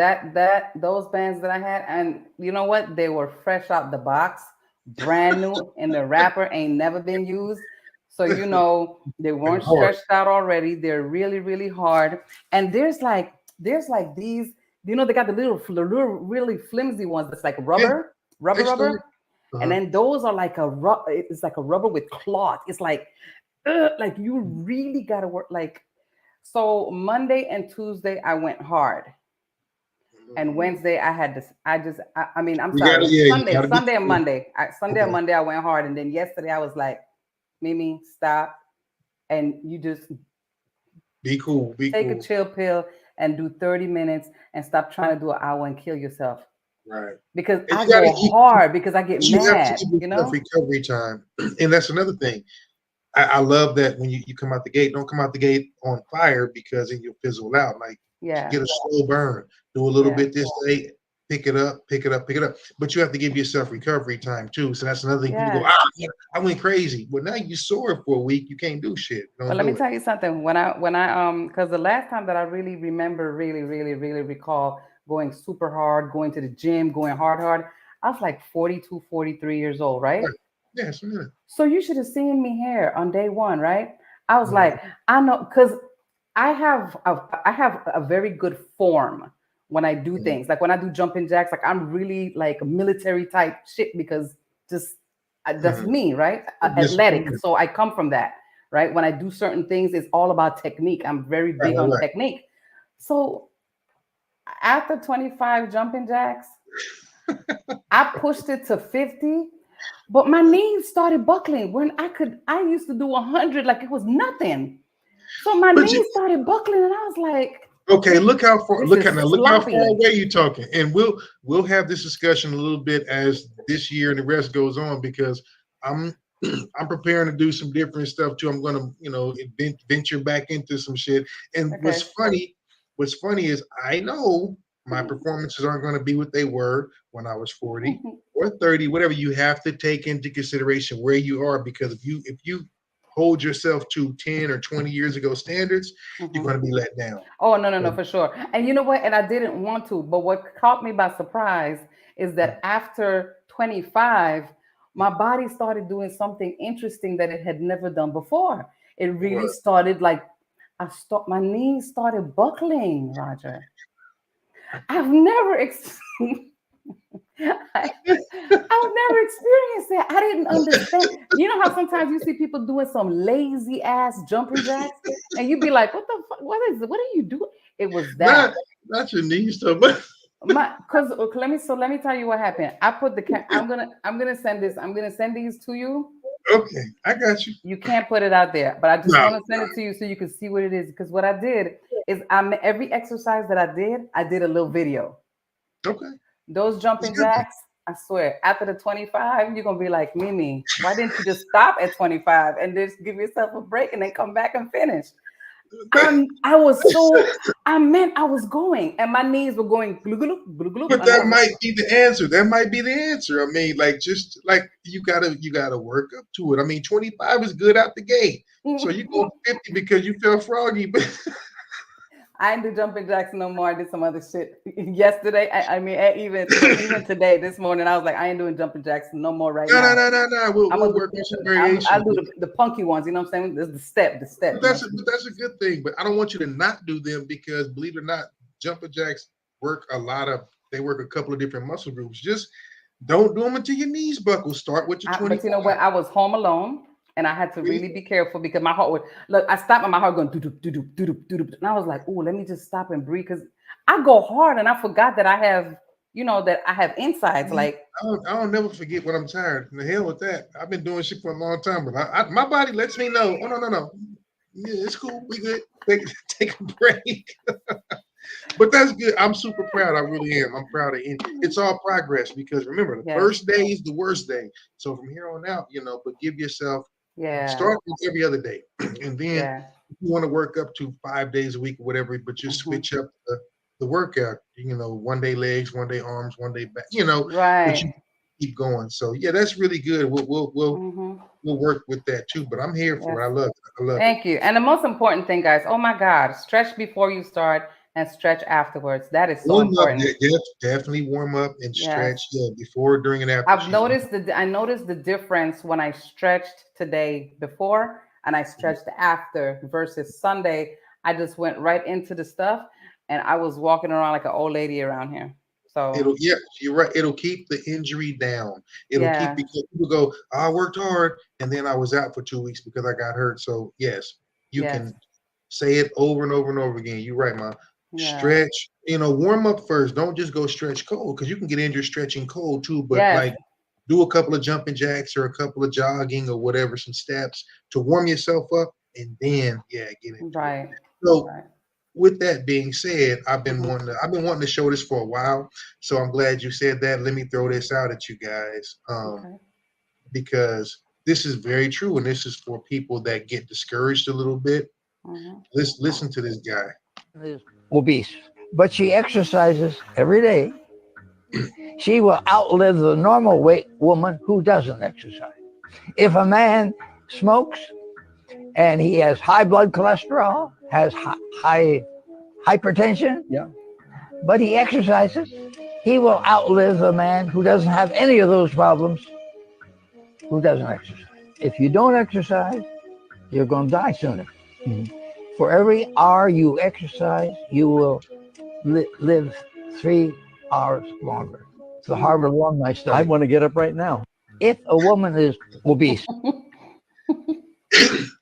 those bands that I had, and you know what? They were fresh out the box, brand new, and the wrapper ain't never been used. So you know they weren't stretched out already. They're really, really hard. And there's like these, you know, they got the little really flimsy ones that's like rubber. And then those are like it's like a rubber with cloth. It's like you really gotta work like. So Monday and Tuesday I went hard. And Wednesday I had this. Sunday and Monday. Sunday and Monday I went hard, and then yesterday I was like, Mimi, stop, and you just be cool. Take a chill pill and do 30 minutes, and stop trying to do an hour and kill yourself. Right. Because I go hard because I get mad. You know, recovery time, and that's another thing. I love that when you come out the gate, don't come out the gate on fire because then you'll fizzle out. Like, get a slow burn, do a little bit this day, pick it up. But you have to give yourself recovery time too. So that's another thing. People go, I went crazy. Well, now you sore for a week, you can't do shit. Well, let me tell you something. When I because the last time that I really remember, really recall going super hard, going to the gym, going hard, I was like 42, 43 years old, right? Yes. So you should have seen me here on day one, right? I was like, I know, because I have a very good form when I do things. Like when I do jumping jacks, like I'm really like a military type shit because that's me, right? Athletic. So I come from that, right? When I do certain things, it's all about technique. I'm very big on technique. So after 25 jumping jacks, I pushed it to 50. But my knees started buckling when I used to do 100 like it was nothing. So my knees started buckling, and I was like, okay, look how far away you're talking. And we'll have this discussion a little bit as this year and the rest goes on, because I'm preparing to do some different stuff too. I'm gonna, venture back into some shit. And what's funny is I know my performances aren't going to be what they were when I was 40 or 30, whatever. You have to take into consideration where you are, because if you hold yourself to 10 or 20 years ago standards, you're going to be let down. Oh, no, for sure. And you know what? And I didn't want to, but what caught me by surprise is that after 25, my body started doing something interesting that it had never done before. It really started like, my knees started buckling, Roger. I've never experienced that. I didn't understand. You know how sometimes you see people doing some lazy ass jumping jacks, and you'd be like, "What the fuck? What are you doing?" It was that. Not your knees, so much. Let me tell you what happened. I put I'm gonna send this. I'm gonna send these to you. Okay, I got you. You can't put it out there, but I just want to send it to you so you can see what it is. Because what I did is every exercise that I did a little video. Okay. Those jumping jacks, I swear, after the 25, you're gonna be like, Mimi, why didn't you just stop at 25 and just give yourself a break and then come back and finish? I was going, and my knees were going glue, glue, glue, glue. But that might be the answer. That might be the answer. I mean, just you gotta work up to it. I mean, 25 is good out the gate. So you go 50 because you feel froggy, but I ain't do jumping jacks no more. I did some other shit yesterday. I mean, even today, this morning, I was like, I ain't doing jumping jacks no more right now. No. We'll work on some variation. I'll do the punky ones. You know what I'm saying? This is the step. But that's a good thing. But I don't want you to not do them because, believe it or not, jumping jacks work they work a couple of different muscle groups. Just don't do them until your knees buckle. Start with your 20. But you know what? I was home alone. And I had to really be careful because my heart would look. I stopped and my heart going doo doo doo, and I was like, "Oh, let me just stop and breathe." Because I go hard, and I forgot that I have, that I have insides. Like I don't never forget when I'm tired. The hell with that. I've been doing shit for a long time, but my body lets me know. Oh no, yeah, it's cool. We good. Take a break. But that's good. I'm super proud. I really am. I'm proud of it. It's all progress because remember, the first day is the worst day. So from here on out, but give yourself. Start with every other day, and then if you want to work up to 5 days a week or whatever, but just switch up the workout. 1 day legs, 1 day arms, 1 day back. But you keep going. So yeah, that's really good. We'll work with that too. But I'm here for it. I love it. Thank you. And the most important thing, guys. Oh my God, stretch before you start and stretch afterwards. That is so important. Definitely warm up and stretch before, during, and after. I noticed the difference when I stretched today before and I stretched after versus Sunday. I just went right into the stuff and I was walking around like an old lady around here. So you're right. It'll keep the injury down. It'll keep, because people go, I worked hard and then I was out for 2 weeks because I got hurt. So yes, you can say it over and over and over again. You're right, Mom. Stretch, warm up first. Don't just go stretch cold because you can get injured stretching cold too. But like do a couple of jumping jacks or a couple of jogging or whatever, some steps to warm yourself up, and then get it. Right. So with that being said, I've been wanting to show this for a while. So I'm glad you said that. Let me throw this out at you guys. Because this is very true, and this is for people that get discouraged a little bit. Let's listen to this guy. Obese, but she exercises every day. She will outlive the normal weight woman who doesn't exercise. If a man smokes and he has high blood cholesterol, has high hypertension, but he exercises, he will outlive a man who doesn't have any of those problems, who doesn't exercise. If you don't exercise, you're going to die sooner. For every hour you exercise, you will live 3 hours longer. It's the Harvard alumni study. I want to get up right now. If a woman is obese.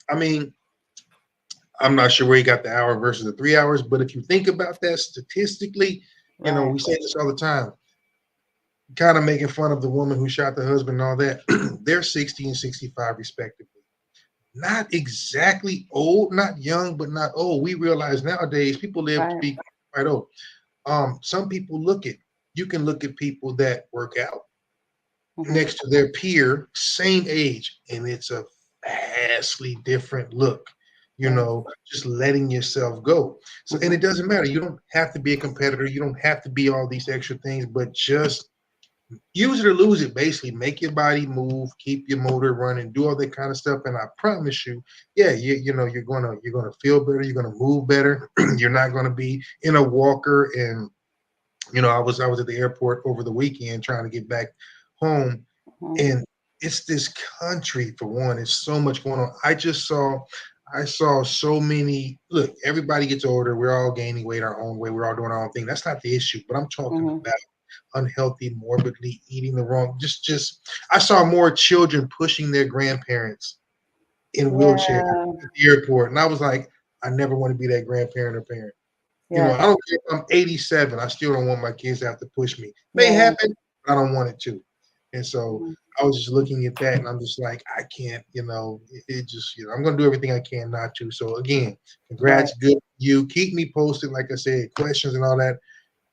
I mean, I'm not sure where he got the hour versus the 3 hours, but if you think about that statistically, we say this all the time, kind of making fun of the woman who shot the husband and all that. They're 60 and 65 respectively. Not exactly old, not young, but not old. We realize nowadays people live to be quite old. Some people you can look at people that work out next to their peer, same age, and it's a vastly different look, just letting yourself go. So, and it doesn't matter. You don't have to be a competitor. You don't have to be all these extra things, but just use it or lose it. Basically, make your body move, keep your motor running, do all that kind of stuff. And I promise you, you're gonna feel better. You're gonna move better. You're not gonna be in a walker. And I was at the airport over the weekend trying to get back home, and it's this country for one. There's so much going on. I saw so many. Look, everybody gets older. We're all gaining weight our own way. We're all doing our own thing. That's not the issue. But I'm talking about unhealthy, morbidly eating the wrong. I saw more children pushing their grandparents in wheelchairs at the airport, and I was like, I never want to be that grandparent or parent. I don't care if I'm 87. I still don't want my kids to have to push me. May happen, but I don't want it to. And so I was just looking at that, and I'm just like, I can't. I'm gonna do everything I can not to. So again, congrats, good for you. Keep me posted, like I said, questions and all that.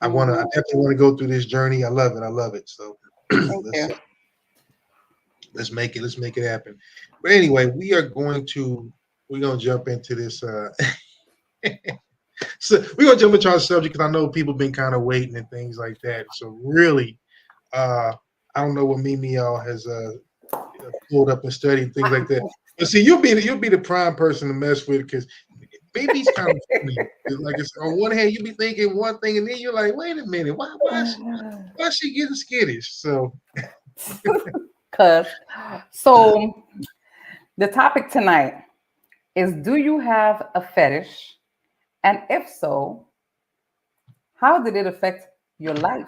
I definitely want to go through this journey. I love it. So let's make it happen. But anyway, we're gonna jump into this. So we're gonna jump into our subject because I know people been kind of waiting and things like that. So really, I don't know what Mimi y'all has pulled up and studied things like that. But see, you'll be the prime person to mess with because baby's kind of funny. Like it's, on one hand, you be thinking one thing, and then you're like, wait a minute, why is she getting skittish? So, so the topic tonight is: do you have a fetish? And if so, how did it affect your life?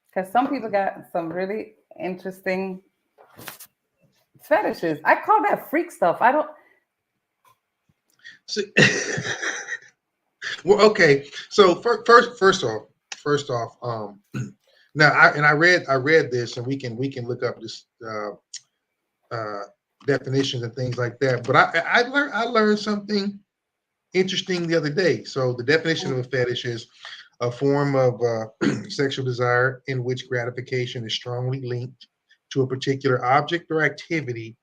Because some people got some really interesting fetishes. I call that freak stuff. I don't. Well, okay. So first off, now I read this, and we can look up this definitions and things like that. But I learned something interesting the other day. So the definition of a fetish is a form of sexual desire in which gratification is strongly linked to a particular object or activity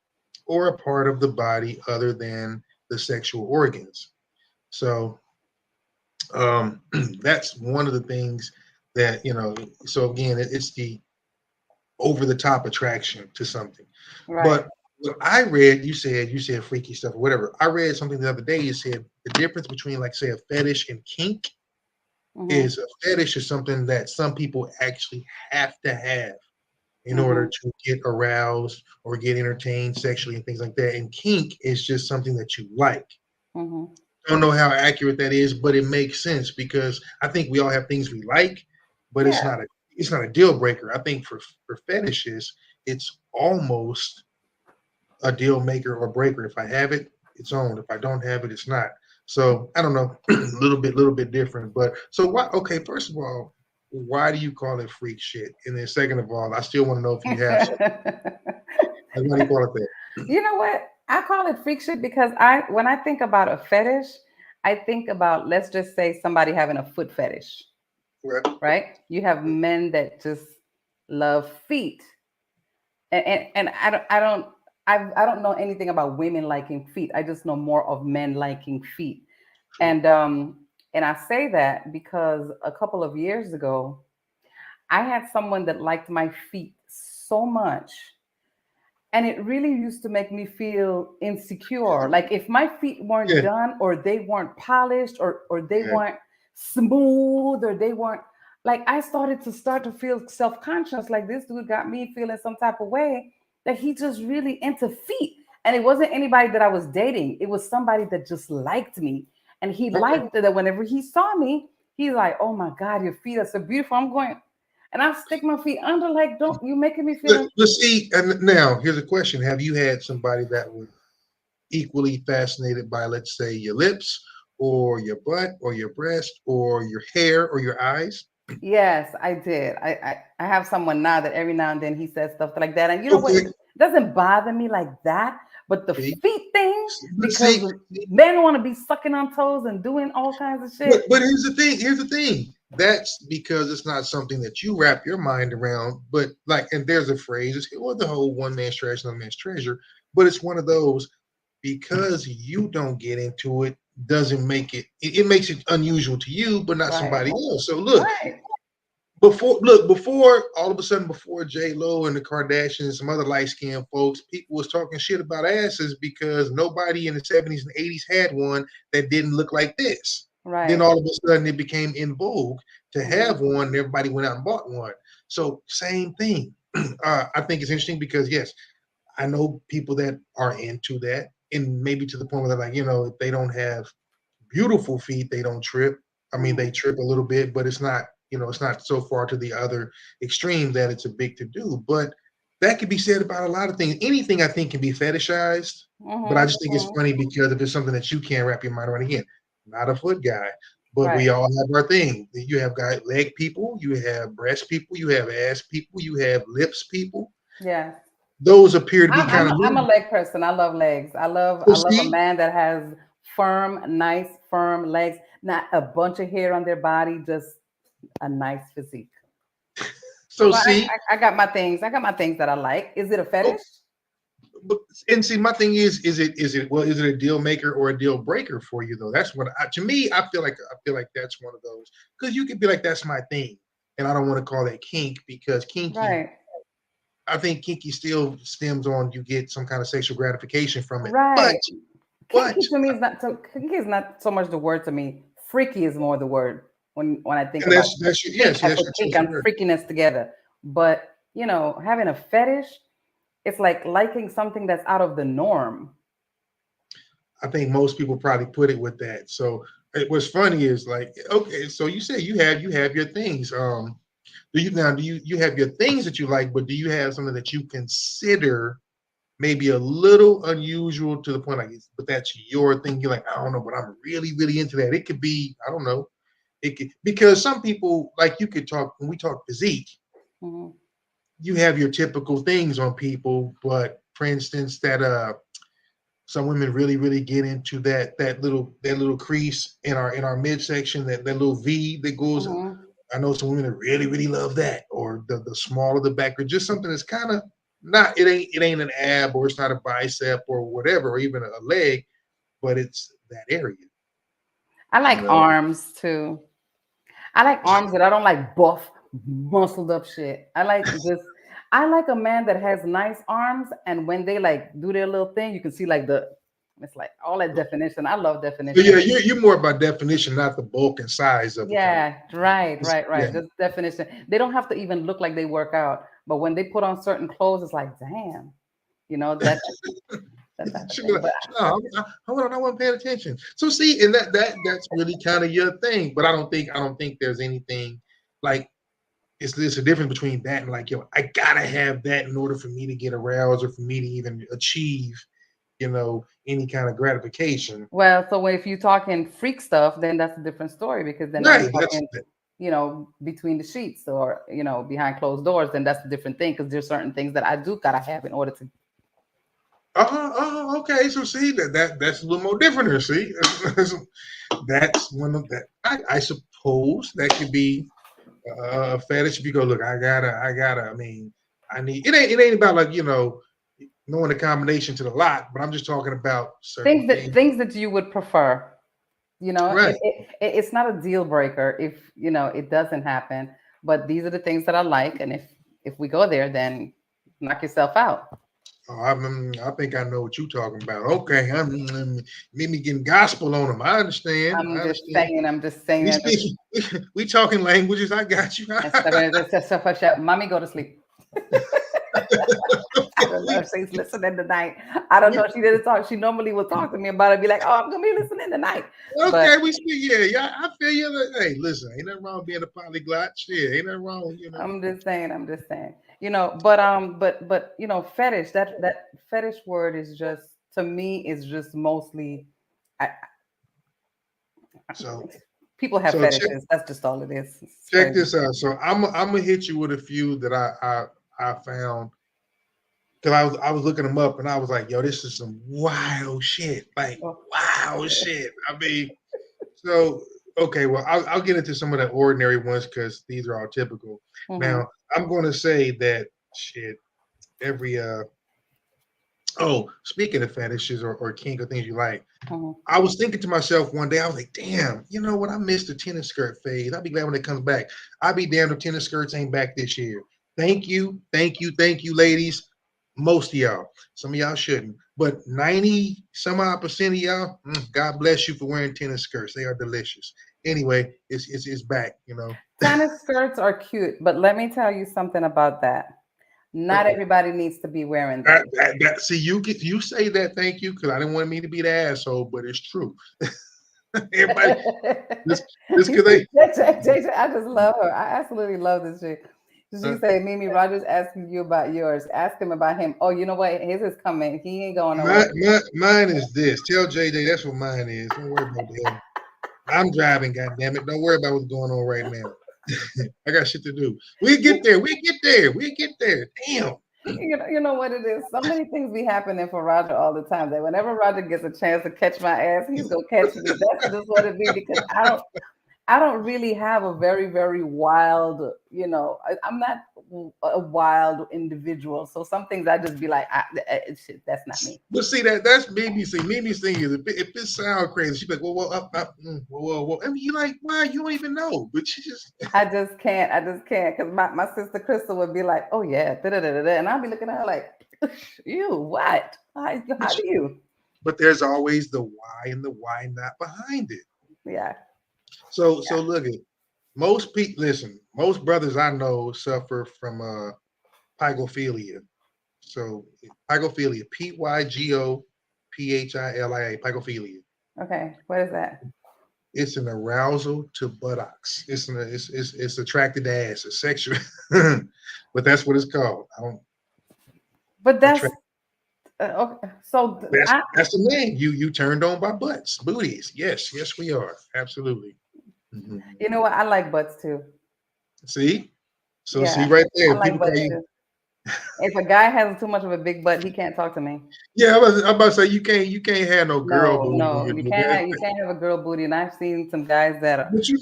or a part of the body other than the sexual organs. So that's one of the things that, so again, it's the over the top attraction to something. Right. But what I read, you said freaky stuff or whatever. I read something the other day. You said the difference between, like, say, a fetish and kink is a fetish is something that some people actually have to have in order to get aroused or get entertained sexually and things like that. And kink is just something that you like. I don't know how accurate that is, but it makes sense because I think we all have things we like, but it's not a deal breaker. I think for fetishes, it's almost a deal maker or breaker. If I have it, it's on. If I don't have it, it's not. So I don't know, a little bit different. But so why? Okay, first of all, why do you call it freak shit? And then second of all, I still want to know if you have something. Why do you call it that? You know what? I call it freak shit because when I think about a fetish, I think about, let's just say, somebody having a foot fetish. Right? You have men that just love feet. And I don't know anything about women liking feet. I just know more of men liking feet. And I say that because a couple of years ago, I had someone that liked my feet so much. And it really used to make me feel insecure. Like if my feet weren't done, or they weren't polished, or they weren't smooth, or they weren't, like, I started to feel self-conscious. Like, this dude got me feeling some type of way, that he just really into feet. And it wasn't anybody that I was dating. It was somebody that just liked me. And he liked that whenever he saw me, he's like, oh my God, your feet are so beautiful. I'm going, and I stick my feet under, like, don't you making me feel. But see, and now here's a question: have you had somebody that was equally fascinated by, let's say, your lips, or your butt, or your breast, or your hair, or your eyes? Yes, I did. I have someone now that every now and then he says stuff like that, and you know what? It doesn't bother me like that. But the feet thing, because men want to be sucking on toes and doing all kinds of shit. But here's the thing. That's because it's not something that you wrap your mind around. But like, and there's a phrase, it's the whole one man's trash, another man's treasure. But it's one of those, because you don't get into it, doesn't make it. It makes it unusual to you, but not somebody else. So look. Before all of a sudden, before J-Lo and the Kardashians and some other light-skinned folks, people was talking shit about asses because nobody in the 70s and 80s had one that didn't look like this. Right. Then all of a sudden it became in vogue to have one, and everybody went out and bought one. So same thing. I think it's interesting because, yes, I know people that are into that, and maybe to the point where they're like, if they don't have beautiful feet, they don't trip. I mean, they trip a little bit, but it's not, it's not so far to the other extreme that it's a big to do. But that could be said about a lot of things. Anything, I think, can be fetishized. But I just think it's funny because if it's something that you can't wrap your mind around, again, not a foot guy, but we all have our thing. You have leg people, you have breast people, you have ass people, you have lips people. Yeah. Those appear to be kind of. I'm a leg person. I love legs. I love a man that has nice, firm legs, not a bunch of hair on their body, just a nice physique. So I got my things. I got my things that I like. Is it a fetish? And see, my thing is it a deal maker or a deal breaker for you though? That's what to me, I feel like that's one of those, because you could be like, that's my thing, and I don't want to call that kink, because kinky. Right. I think kinky still stems on you get some kind of sexual gratification from it. Right. Kinky to me is not so. Kinky is not so much the word to me. Freaky is more the word when I think And about that's kink. yes, I yes, put your kink choice of and word. freakiness together. But having a fetish, it's like liking something that's out of the norm. I think most people probably put it with that. So what's funny is like, okay, so you say you have your things. Do you have your things that you like, but do you have something that you consider maybe a little unusual to the point like, but that's your thing? You're like, I don't know, but I'm really, really into that. It could be, I don't know. It could, because some people, like you could talk, when we talk physique, you have your typical things on people, but for instance, that some women really, really get into that little crease in our midsection, that little V that goes. I know some women that really, really love that, or the smaller the back, or just something that's kind of not. It ain't an ab, or it's not a bicep, or whatever, or even a leg, but it's that area. I like arms too. I like arms, but I don't like buff, muscled up shit. I like a man that has nice arms, and when they like do their little thing, you can see like it's like all that definition. I love definition. So yeah, you're more about definition, not the bulk and size of it. Yeah, right. Yeah. Just definition. They don't have to even look like they work out, but when they put on certain clothes, it's like, damn, that. She'll be like, no, I wasn't paying attention. So see, and that's really kind of your thing. But I don't think there's anything like it's a difference between that and like, I gotta have that in order for me to get aroused or for me to even achieve, any kind of gratification. Well, so if you're talking freak stuff, then that's a different story, because then Right, you're talking, between the sheets or behind closed doors, then that's a different thing, because there's certain things that I do gotta have in order to. Okay. So see that's a little more different here. See, that's one of that. I suppose that could be a fetish. If you go, look, I gotta. I mean, I need. It ain't about like knowing the combination to the lot, but I'm just talking about certain things that you would prefer. Right. It's not a deal breaker if it doesn't happen. But these are the things that I like, and if we go there, then knock yourself out. Oh, I think I know what you're talking about. Okay, me getting gospel on them. I understand. I'm just saying. We talking languages. I got you. Mommy, go to sleep. I don't know if she's listening tonight. I don't know if she didn't talk. She normally will talk to me about it. Be like, "Oh, I'm gonna be listening tonight." Okay, we speak. Yeah. I feel you. Hey, listen, ain't nothing wrong with being a polyglot. Shit, ain't nothing wrong. I'm just saying. But fetish. That fetish word is just, to me, is just mostly. So people have fetishes. That's just all it is. Check this out. So I'm gonna hit you with a few that I found. Because I was looking them up and I was like, yo, this is some wild shit. Like, wild shit. I mean, so, okay, well, I'll get into some of the ordinary ones because these are all typical. Now, I'm going to say that shit, speaking of fetishes or kink or things you like, I was thinking to myself one day, I was like, damn, you know what? I missed the tennis skirt phase. I'll be glad when it comes back. I'll be damned if tennis skirts ain't back this year. Thank you, ladies. Most of y'all, some of y'all shouldn't, but 90% of y'all, God bless you for wearing tennis skirts. They are delicious. Anyway, it's back. Tennis skirts are cute, but let me tell you something about that. Not everybody needs to be wearing them. See, you say that. Thank you, because I didn't want me to be the asshole, but it's true. Everybody, just because they. JJ, I just love her. I absolutely love this shit. She said, Mimi, Roger's asking you about yours. Ask him about him. Oh, you know what? His is coming. He ain't going nowhere. Mine is this. Tell JJ that's what mine is. Don't worry about that. I'm driving, goddammit. Don't worry about what's going on right now. I got shit to do. We get there. Damn. You know what it is? So many things be happening for Roger all the time that whenever Roger gets a chance to catch my ass, he's gonna catch me. That's just what it be, because I don't really have a very, very wild, I'm not a wild individual. So some things I just be like, that's not me. But see, that's Mimi's thing. Mimi's thing is if it sounds crazy, she's like, whoa. I mean, you like, why? You don't even know. But she just. I just can't. Because my sister Crystal would be like, oh yeah, and I'll be looking at her like, you, what? How do you? but there's always the why and the why not behind it. Yeah. So look at most people. Listen, most brothers I know suffer from pygophilia. So pygophilia, Pygophlia, pygophilia. Okay, what is that? It's an arousal to buttocks. It's attracted to ass. It's sexual, but that's what it's called. I don't. But that's okay. So That's the name. You turned on by butts, booties. Yes, we are absolutely. Mm-hmm. You know what? I like butts too. See, yeah, see right there. I like butts too. If a guy has too much of a big butt, he can't talk to me. Yeah, I'm about to say you can't have no girl booty. No, you can't have a girl booty. And I've seen some guys that are. But you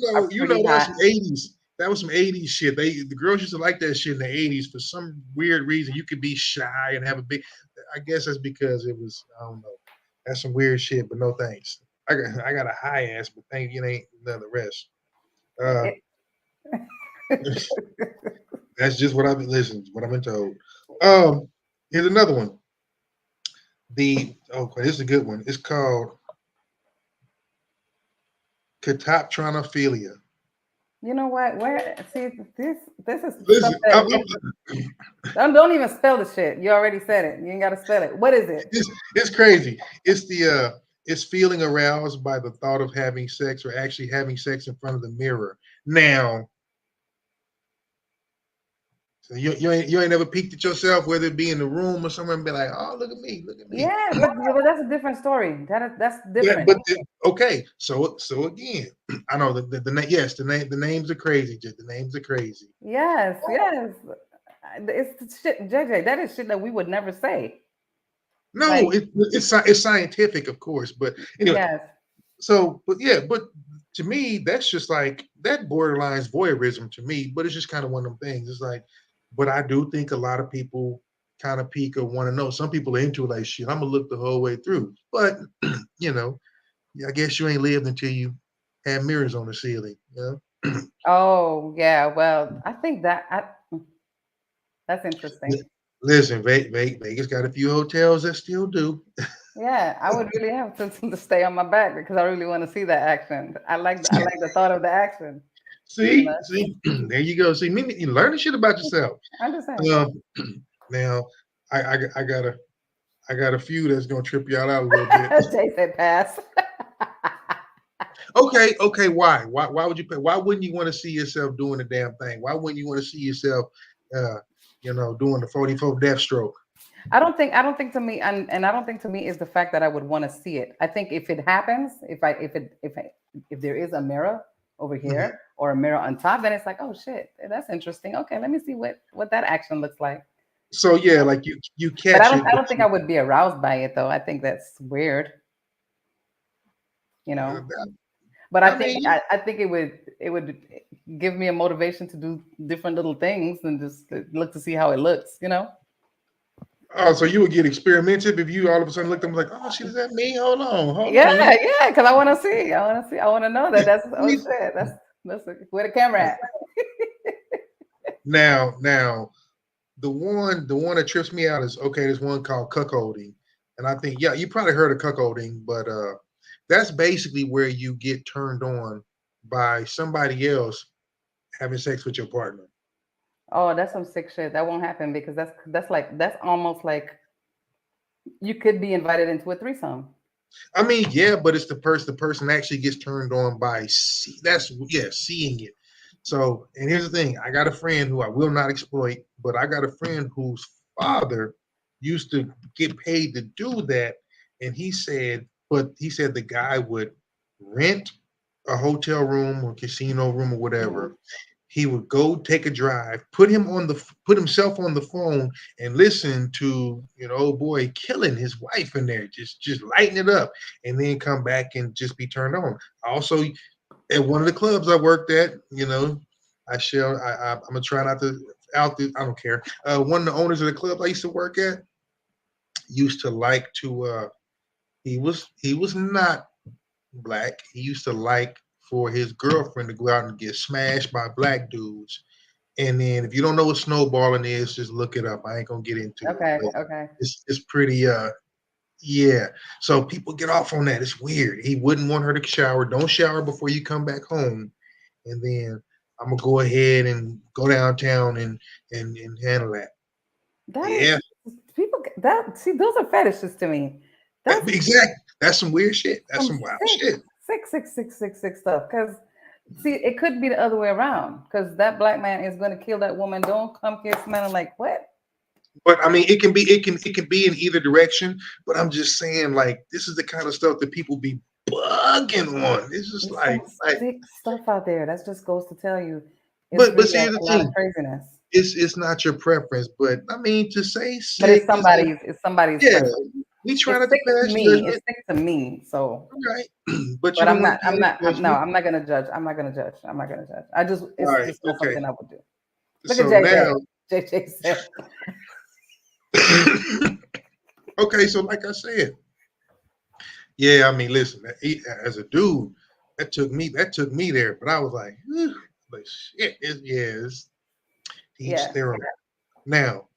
know that's some 80s. That was some 80s shit. The girls used to like that shit in the 80s for some weird reason. You could be shy and have a big. I guess that's because it was, I don't know. That's some weird shit, but no thanks. I got a high ass, but thank you ain't none of the rest. That's just what I've been listening to, what I've been told. Here's another one. This is a good one. It's called catoptronophilia. You know what? See, this is listen. Don't even spell the shit. You already said it. You ain't got to spell it. What is it? It's crazy. It's it's feeling aroused by the thought of having sex or actually having sex in front of the mirror. Now, so you ain't never peeked at yourself, whether it be in the room or somewhere, and be like, oh, look at me. Yeah, but that's a different story. That's different. Yeah, but okay, so again, I know the names are crazy. The names are crazy. Yes. It's shit, JJ. That is shit that we would never say. No, like, it's scientific, of course, but anyway. Yes. So, but to me, that's just like that borderlines voyeurism to me. But it's just kind of one of them things. It's like, but I do think a lot of people kind of peek or want to know. Some people are into it like shit. I'm gonna look the whole way through. But I guess you ain't lived until you had mirrors on the ceiling. Oh yeah. Well, I think that's interesting. Listen, Vegas got a few hotels that still do. Yeah, I would really have to stay on my back because I really want to see that action. I like the thought of the action. See, there you go. See, you learning shit about yourself. I'm just saying. Now, I got a few that's gonna trip y'all out a little bit. Jay said pass. Okay. Why would you pay? Why wouldn't you want to see yourself doing the damn thing? Why wouldn't you want to see yourself, doing the 44 death stroke? I don't think to me, and I don't think to me is the fact that I would want to see it. I think if it happens, if there is a mirror over here or a mirror on top, then it's like, oh shit, that's interesting. Okay, let me see what that action looks like. So yeah, like you catch. But I don't think I would be aroused by it though. I think that's weird. But I think it would give me a motivation to do different little things and just look to see how it looks. Oh, so you would get experimentative if you all of a sudden looked at them like, oh shit, is that me? Hold on. Yeah, because I want to see. I want to know that that's oh shit. That's where the camera at. Now, the one that trips me out is there's one called cuckolding. And I think, you probably heard of cuckolding, but that's basically where you get turned on by somebody else having sex with your partner. Oh, that's some sick shit. That won't happen because that's almost like you could be invited into a threesome. I mean, yeah, but it's the person actually gets turned on by seeing it. So, and here's the thing, I got a friend who I will not exploit, but I got a friend whose father used to get paid to do that. And he said the guy would rent a hotel room or casino room or whatever. He would go take a drive, put himself on the phone and listen to, old boy killing his wife in there, just lighting it up, and then come back and just be turned on. Also, at one of the clubs I worked at, I'm gonna try not to I don't care. One of the owners of the club I used to work at used to like to he was not black. He used to like for his girlfriend to go out and get smashed by black dudes. And then if you don't know what snowballing is, just look it up. I ain't gonna get into it. Okay. It's pretty Yeah. So people get off on that. It's weird. He wouldn't want her to shower. Don't shower before you come back home. And then I'm gonna go ahead and go downtown and handle that. That Yeah. is people that see those are fetishes to me. That's Exactly. That's some weird shit. That's some wild shit. Sick stuff. Because see, it could be the other way around. Because that black man is going to kill that woman. Don't come here smelling like what? But I mean, it can be in either direction. But I'm just saying, like, this is the kind of stuff that people be bugging on. It's just like sick stuff out there. That just goes to tell you. But really see, a the lot thing, of craziness. it's not your preference. But I mean, to say sick, But it's somebody's yeah. preference. We try It's not to sick to pass me. judgment. It's sick to me. So right. But but you I'm don't not. want to No, I'm not gonna judge. I'm not gonna judge. I just it's All right, just not okay. something I would do. Look So at now, JJ said. okay, so like I said, yeah, I mean, listen, as a dude, that took me there, but I was like shit, it's each their own. Now,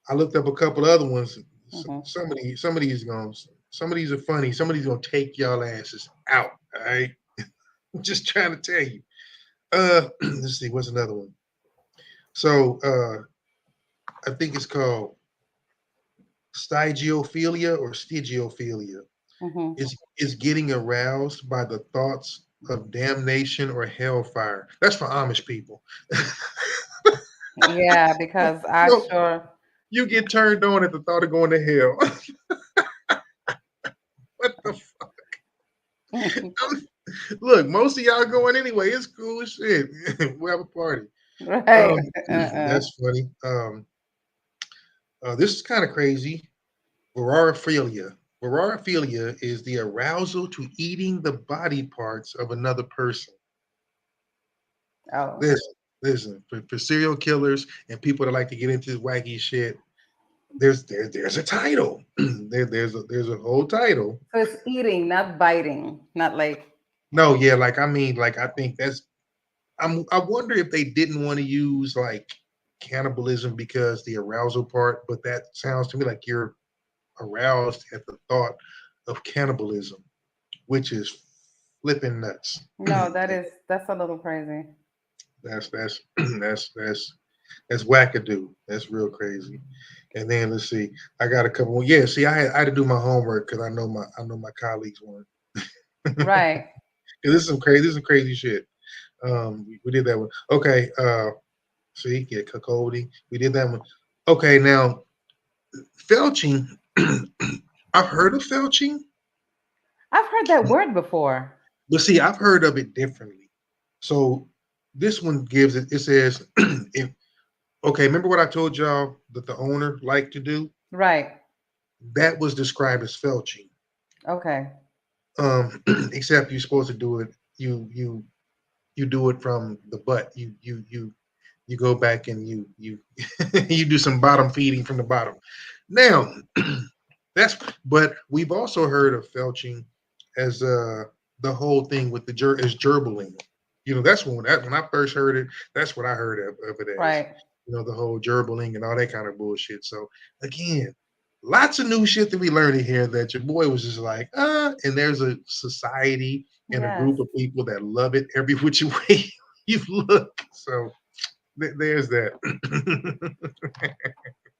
I looked up a couple other ones. Some of these are funny. Some of these gonna take y'all asses out. All right, I'm just trying to tell you. Let's see, what's another one? So, I think it's called stygiophilia or stygiophilia. Is getting aroused by the thoughts of damnation or hellfire. That's for Amish people. Yeah, because you get turned on at the thought of going to hell. What the fuck? Look, most of y'all going anyway. It's cool as shit. We'll have a party. Right. That's funny. This is kind of crazy. Vorophilia. Vorophilia is the arousal to eating the body parts of another person. Oh. Listen. For serial killers and people that like to get into wacky shit, there's a title. there's a whole title. So it's eating, not biting, not like. No, yeah, like I mean, like I think that's. I wonder if they didn't want to use like cannibalism because the arousal part, but that sounds to me like you're aroused at the thought of cannibalism, which is flipping nuts. No, that's a little crazy. That's wackadoo. That's real crazy. And then let's see, I got a couple more. Yeah, see, I had to do my homework because I know my colleagues weren't. Right. Because this is some crazy shit. We did that one. Okay. See, yeah, Cody. We did that one. Okay, now felching. I've heard of felching. I've heard that word before. But see, I've heard of it differently. So this one gives it. It says, remember what I told y'all that the owner liked to do? Right. That was described as felching. Okay. Except you're supposed to do it. You do it from the butt. You go back and you you do some bottom feeding from the bottom. Now but we've also heard of felching as the whole thing with is gerbling. You know, that's when I first heard it, that's what I heard of it as. Right. You know, the whole gerbling and all that kind of bullshit. So again, lots of new shit that we learned here that your boy was just like, and there's a society and a group of people that love it every which way you look. So there's that.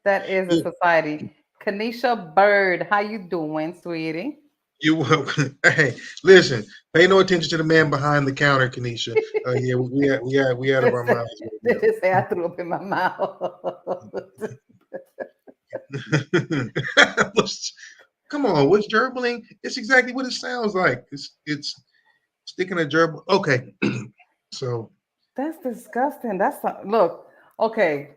That is a society. Kanisha Bird, how you doing, sweetie? You welcome. Hey, listen, pay no attention to the man behind the counter, Kanisha. Yeah, we had our mouths. They just say I threw up in my mouth. Come on, what's gerbling? It's exactly what it sounds like. It's sticking a gerbil. Okay, so that's disgusting. Look. Okay,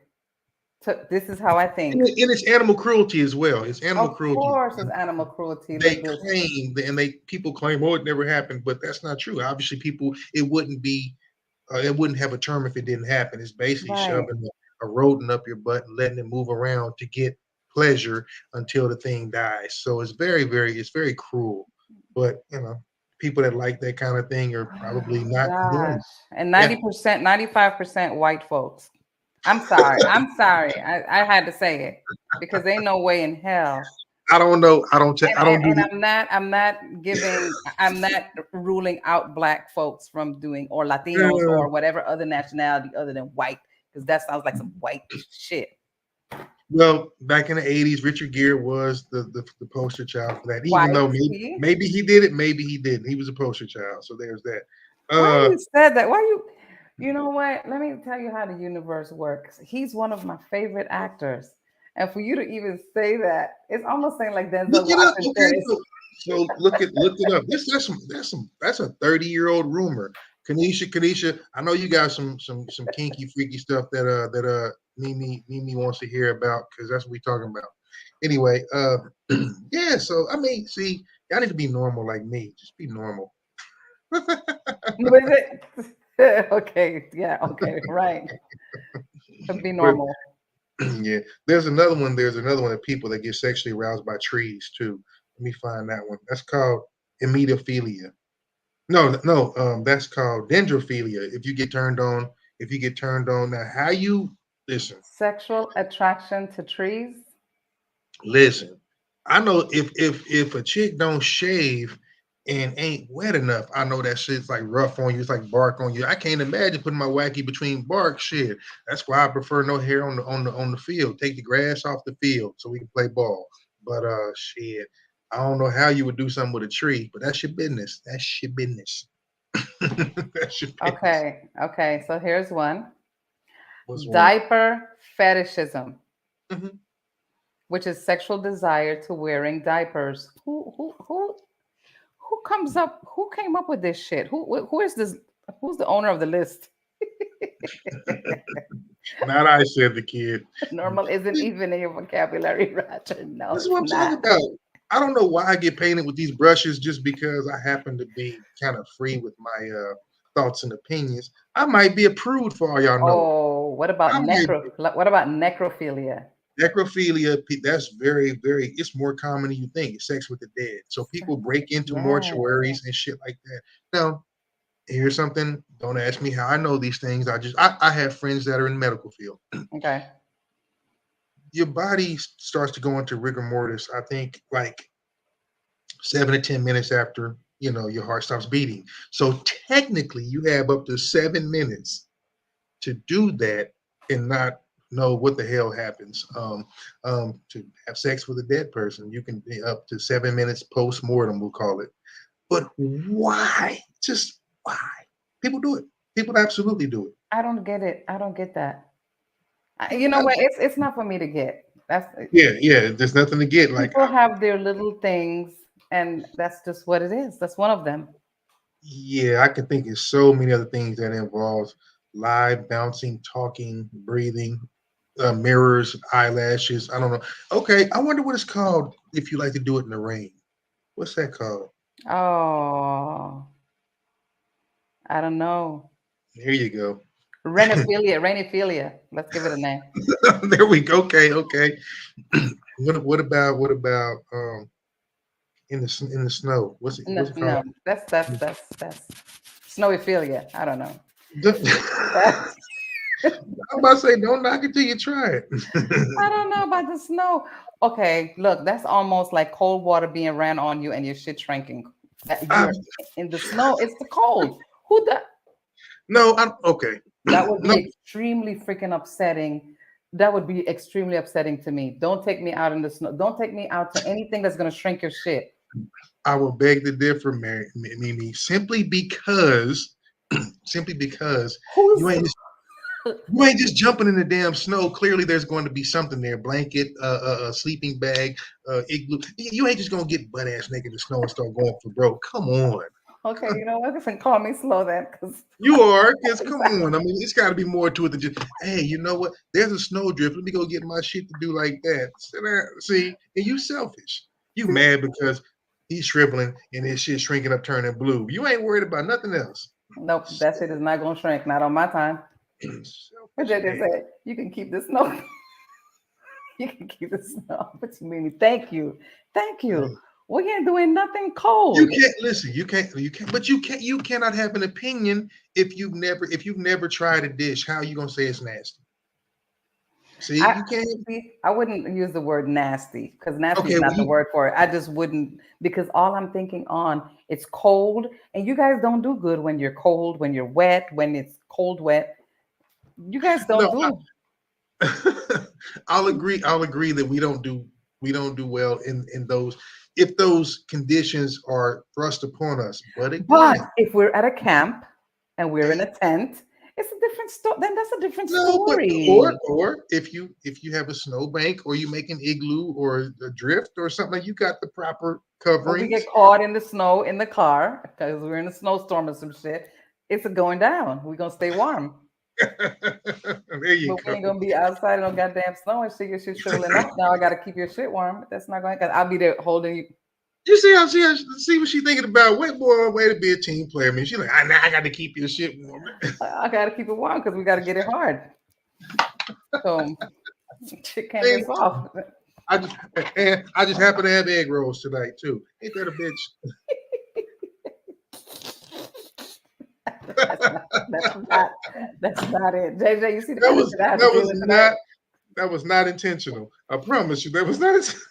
this is how I think. And it's animal cruelty as well. It's animal cruelty. Of course, it's animal cruelty. People claim, oh, it never happened, but that's not true. Obviously, it wouldn't have a term if it didn't happen. It's basically shoving a rodent up your butt and letting it move around to get pleasure until the thing dies. So it's very, very cruel. But people that like that kind of thing are probably not doing it. And 90%, 95% white folks. I'm sorry. I had to say it because ain't no way in hell I don't know. I don't. I don't do. I'm not giving. I'm not ruling out black folks from doing or Latinos or whatever other nationality other than white, because that sounds like some white shit. Well, back in the 80s, Richard Gere was the poster child for that. Why Even though is maybe he did it, maybe he didn't. He was a poster child. So there's that. Why you said that? Why you know what? Let me tell you how the universe works. He's one of my favorite actors. And for you to even say that, it's almost saying like Denzel Look it up. Washington. Okay, so look it up. That's a 30-year-old rumor. Kanisha, I know you got some kinky, freaky stuff that Mimi wants to hear about, because that's what we're talking about. Anyway, yeah. So I mean, see, y'all need to be normal like me. Just be normal. Okay, yeah, okay, right. Be normal. Yeah, there's another one. There's another one of people that get sexually aroused by trees too. Let me find that one. That's called emmetophilia. No, that's called dendrophilia. If you get turned on, now how you listen? Sexual attraction to trees. Listen, I know if a chick don't shave and ain't wet enough, I know that shit's like rough on you. It's like bark on you. I can't imagine putting my wacky between bark. Shit. That's why I prefer no hair on the field. Take the grass off the field so we can play ball. But shit, I don't know how you would do something with a tree, but that's your business. That's your business. That's your business. Okay. So here's one. What's one? Diaper fetishism, Mhm. which is sexual desire to wearing diapers. Who comes up? Who came up with this shit? Who is this? Who's the owner of the list? Not I, said the kid. Normal isn't even in your vocabulary, Roger. No, This is what I'm talking about. I don't know why I get painted with these brushes just because I happen to be kind of free with my thoughts and opinions. I might be a prude for all y'all know. Oh, what about necrophilia? Necrophilia, that's very, very, it's more common than you think. It's sex with the dead. So people break into mortuaries and shit like that. Now, here's something. Don't ask me how I know these things. I have friends that are in the medical field. Okay. Your body starts to go into rigor mortis, I think, like 7 to 10 minutes after, your heart stops beating. So technically, you have up to 7 minutes to do that and not know what the hell happens. To have sex with a dead person, you can be up to 7 minutes post-mortem, we'll call it. But why? Just why? People do it. People absolutely do it. I don't get it. I don't get that. You know what? It's not for me to get. That's yeah. There's nothing to get. Like people have their little things, and that's just what it is. That's one of them. Yeah, I can think of so many other things that involves live bouncing, talking, breathing, mirrors, eyelashes. I don't know. Okay, I wonder what it's called if you like to do it in the rain. What's that called? Oh, I don't know. Here you go. Rainophilia. Let's give it a name. There we go. Okay. What about in the snow? What's it called? No, that's snowophilia. I don't know. I'm about to say, don't knock it till you try it. I don't know about the snow. Okay, look, that's almost like cold water being ran on you and your shit shrinking. You're in the snow, it's the cold. Who the? No, okay. That would be extremely freaking upsetting. That would be extremely upsetting to me. Don't take me out in the snow. Don't take me out to anything that's going to shrink your shit. I will beg to differ, Mimi, simply because you ain't just jumping in the damn snow. Clearly, there's going to be something there: blanket, a sleeping bag, igloo. You ain't just gonna get butt ass naked in the snow and start going for broke. Come on. Okay, you know what? Listen, call me slow then, because you are. Because come on, I mean, it's got to be more to it than just, hey, you know what? There's a snowdrift. Let me go get my shit to do like that. See, and you selfish. You mad because he's shriveling and his shit shrinking up, turning blue. You ain't worried about nothing else. Nope, that shit is not gonna shrink. Not on my time. But they said you can keep the snow. You can keep the snow. What you mean? Thank you. We ain't doing nothing cold. You can't listen. You can't. But you cannot have an opinion if you've never tried a dish. How are you gonna say it's nasty? See, you can't. I wouldn't use the word nasty because nasty is not the word for it. I just wouldn't, because all I'm thinking on, it's cold, and you guys don't do good when you're cold, when you're wet, when it's cold, wet. You guys don't do. I'll agree that we don't do well in those, if those conditions are thrust upon us. But if we're at a camp and we're in a tent, it's a different story. Then that's a different story. Or if you have a snowbank, or you make an igloo or a drift or something, you got the proper coverings. Or we get caught in the snow in the car because we're in a snowstorm or some shit. It's going down. We're gonna stay warm. There you go. We ain't gonna be outside in no goddamn snow and shit. Your shit shriveling up. Now I gotta keep your shit warm. That's not going. Cause I'll be there holding you. You see how see what she's thinking about? Way to be a team player. I mean, she's like, I got to keep your shit warm. I got to keep it warm because we got to get it hard. So shit can't get soft. I just happen to have egg rolls tonight too. Ain't that a bitch? That's not it. JJ, you see that was not intentional. I promise you, that was not intentional.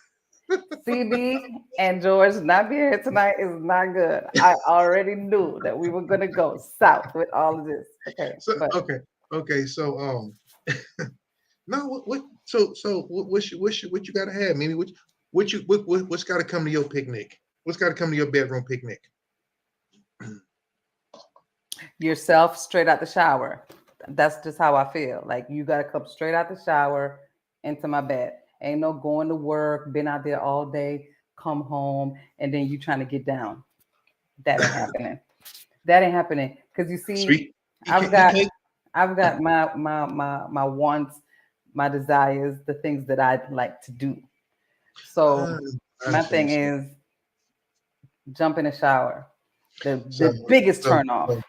CB and George not being here tonight is not good. I already knew that we were gonna go south with all of this. Okay. Okay. So no, what you gotta have? Maybe what's gotta come to your picnic? What's gotta come to your bedroom picnic? Yourself straight out the shower. That's just how I feel. Like you gotta come straight out the shower into my bed. Ain't no going to work, been out there all day, come home, and then you trying to get down. That ain't happening. That ain't happening. Because you see, I've got my wants, my desires, the things that I'd like to do. So my thing is jump in the shower. The biggest turn off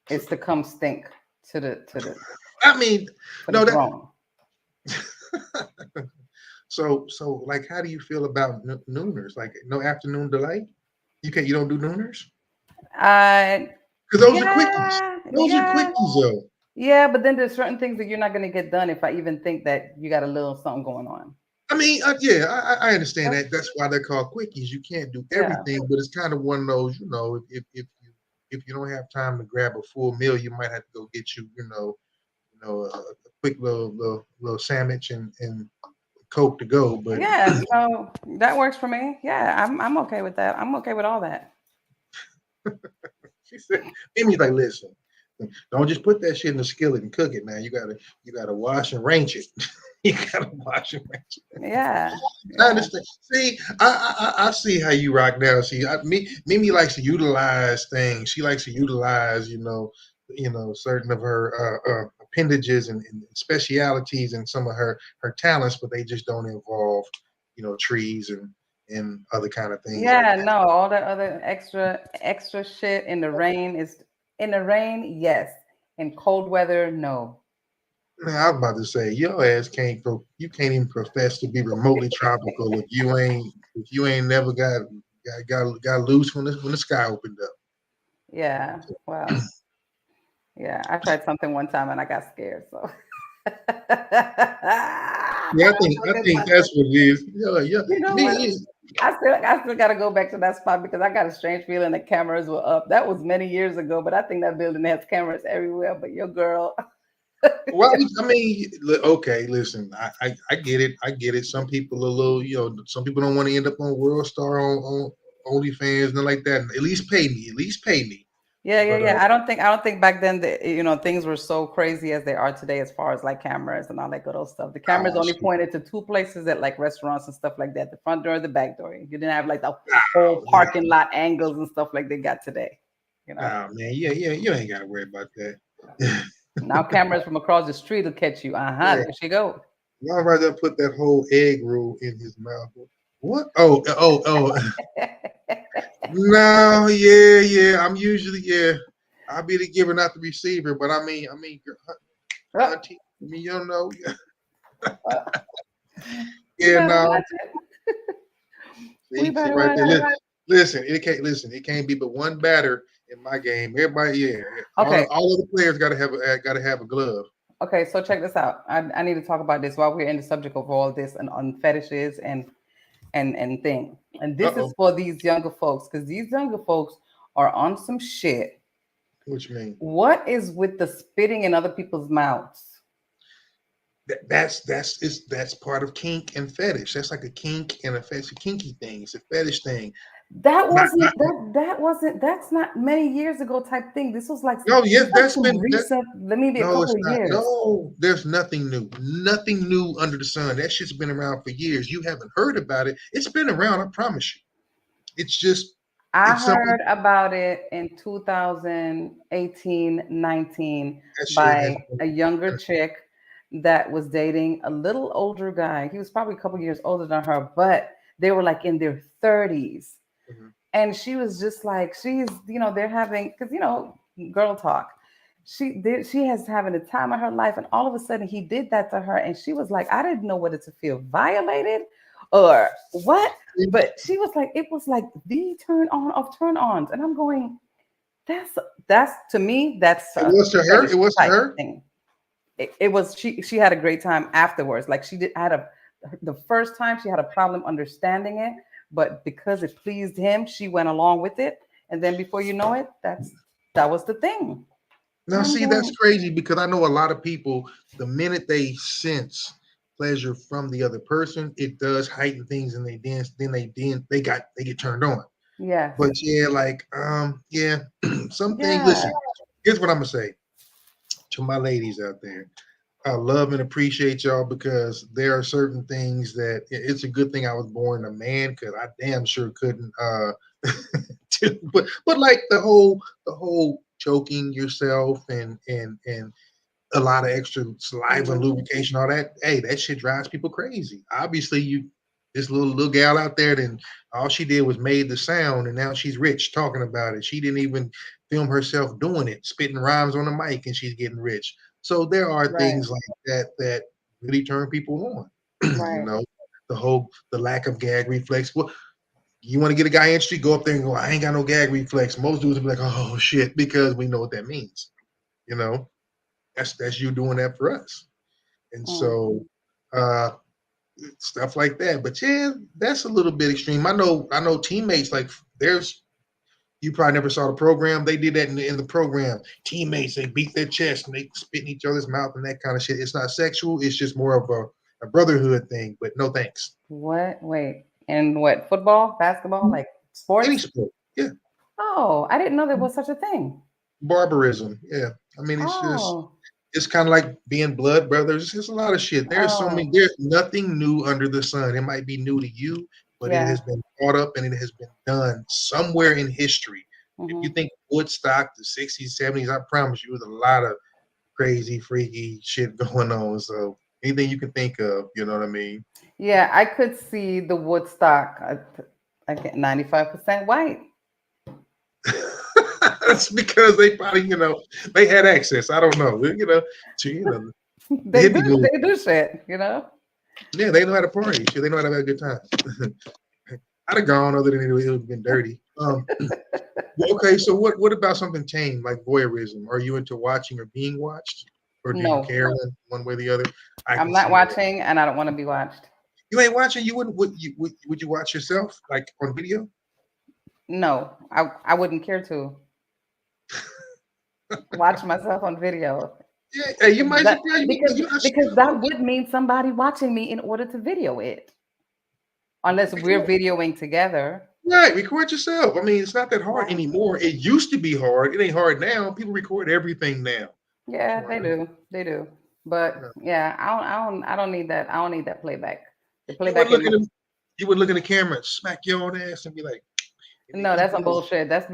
is to come stink to the I mean, no, that So like, how do you feel about nooners? Like, no afternoon delight? You don't do nooners? Because those are quickies. Those are quickies, though. Yeah, but then there's certain things that you're not going to get done if I even think that you got a little something going on. I mean, I understand that. That's why they're called quickies. You can't do everything, but it's kind of one of those, if you don't have time to grab a full meal, you might have to go get you, a quick little sandwich and Coke to go. But yeah, so that works for me. Yeah, I'm okay with that. I'm okay with all that. She said, Amy's like, listen, don't just put that shit in the skillet and cook it. Now you gotta wash and range it. You gotta wash and range it. Yeah, I understand. See, I see how you rock now. See, Mimi likes to utilize things. She likes to utilize, certain of her appendages and specialities and some of her talents, but they just don't involve, trees and other kind of things. Yeah, like no, all that other extra shit in the rain yes. In cold weather, no. Man, I was about to say, your ass can't even profess to be remotely tropical if you ain't never got loose when the sky opened up. Yeah, well, yeah, I tried something one time and I got scared. So yeah, I think that's what it is. Yeah. I still got to go back to that spot because I got a strange feeling the cameras were up. That was many years ago, but I think that building has cameras everywhere. But your girl. Well, I mean, okay, listen, I get it. I get it. Some people are a little, some people don't want to end up on World Star on OnlyFans and like that. At least pay me. Yeah. I don't think back then that things were so crazy as they are today as far as like cameras and all that good old stuff. The cameras only pointed to two places at like restaurants and stuff like that: the front door, the back door. You didn't have like the whole parking lot angles and stuff like they got today. Oh man, yeah, you ain't got to worry about that. Now cameras from across the street will catch you. There she go. I'd rather put that whole egg roll in his mouth. What? Oh. No, yeah. I'm usually, I'll be the giver, not the receiver. But I mean, auntie, you don't know. Yeah, no. See, right there. Listen, it can't be but one batter in my game. Everybody, Okay. All of the players gotta have a glove. Okay, so check this out. I need to talk about this while we're in the subject of all this and on fetishes and thing. And this is for these younger folks, because these younger folks are on some shit. What you mean? What is with the spitting in other people's mouths? That's part of kink and fetish. That's like a kink and a fetish, a kinky thing. It's a fetish thing. That's not many years ago type thing. This was like that's been recent, maybe a couple of years. No, there's nothing new. Nothing new under the sun. That shit's been around for years. You haven't heard about it. It's been around, I promise you. It's just I heard about it in 2018, 19 by a younger chick that was dating a little older guy. He was probably a couple years older than her, but they were like in their 30s. And she was just like, they're having, because, girl talk. She has having the time of her life. And all of a sudden he did that to her. And she was like, I didn't know whether to feel violated or what. But she was like, it was like the turn on of turn ons. And I'm going, that's to me, that's it was to her. It was to her. Thing. It was, she had a great time afterwards. Like the first time she had a problem understanding it. But because it pleased him, she went along with it. And then before you know it, that was the thing. Now, see, that's crazy because I know a lot of people, the minute they sense pleasure from the other person, it does heighten things and they dance. Then they get turned on. Yeah. But some things. Listen, here's what I'm gonna say to my ladies out there. I love and appreciate y'all because there are certain things that it's a good thing I was born a man because I damn sure couldn't. But like the whole choking yourself and a lot of extra saliva and lubrication, all that. Hey, that shit drives people crazy. Obviously, this little gal out there, then all she did was made the sound, and now she's rich talking about it. She didn't even film herself doing it, spitting rhymes on the mic, and she's getting rich. So there are things like that really turn people on. The lack of gag reflex. Well, you want to get a guy interested, go up there and go, I ain't got no gag reflex. Most dudes will be like, oh shit, because we know what that means. That's you doing that for us. And so stuff like that. But that's a little bit extreme. I know teammates, like you probably never saw the program. They did that in the program. Teammates, they beat their chest and they spit in each other's mouth and that kind of shit. It's not sexual. It's just more of a brotherhood thing, but no thanks. What? Wait. And what? Football, basketball, like sports? Any sport, yeah. Oh, I didn't know there was such a thing. Barbarism, yeah. I mean, it's kind of like being blood brothers. It's just a lot of shit. There's nothing new under the sun. It might be new to you, but it has been brought up and it has been done somewhere in history. If you think Woodstock, the 60s, 70s, I promise you, there's a lot of crazy, freaky shit going on. So anything you can think of, you know what I mean? Yeah, I could see the Woodstock. I get 95% white. That's because they probably, they had access. I don't know, they do shit, Yeah, they know how to party. They know how to have a good time. I'd have gone other than it would have been dirty. Okay, so what about something tame like voyeurism? Are you into watching or being watched, or do you care one way or the other? I'm not watching, and I don't want to be watched. You ain't watching. You wouldn't? Would you watch yourself like on video? No, I wouldn't care to watch myself on video. Yeah, you might because that would mean somebody watching me in order to video it, unless we're videoing together. Right, record yourself. I mean, it's not that hard anymore. It used to be hard. It ain't hard now. People record everything now. Yeah, they do. But yeah, I don't need that. I don't need that playback. The playback. You would look at the camera and smack your own ass and be like, no, that's some bullshit. That's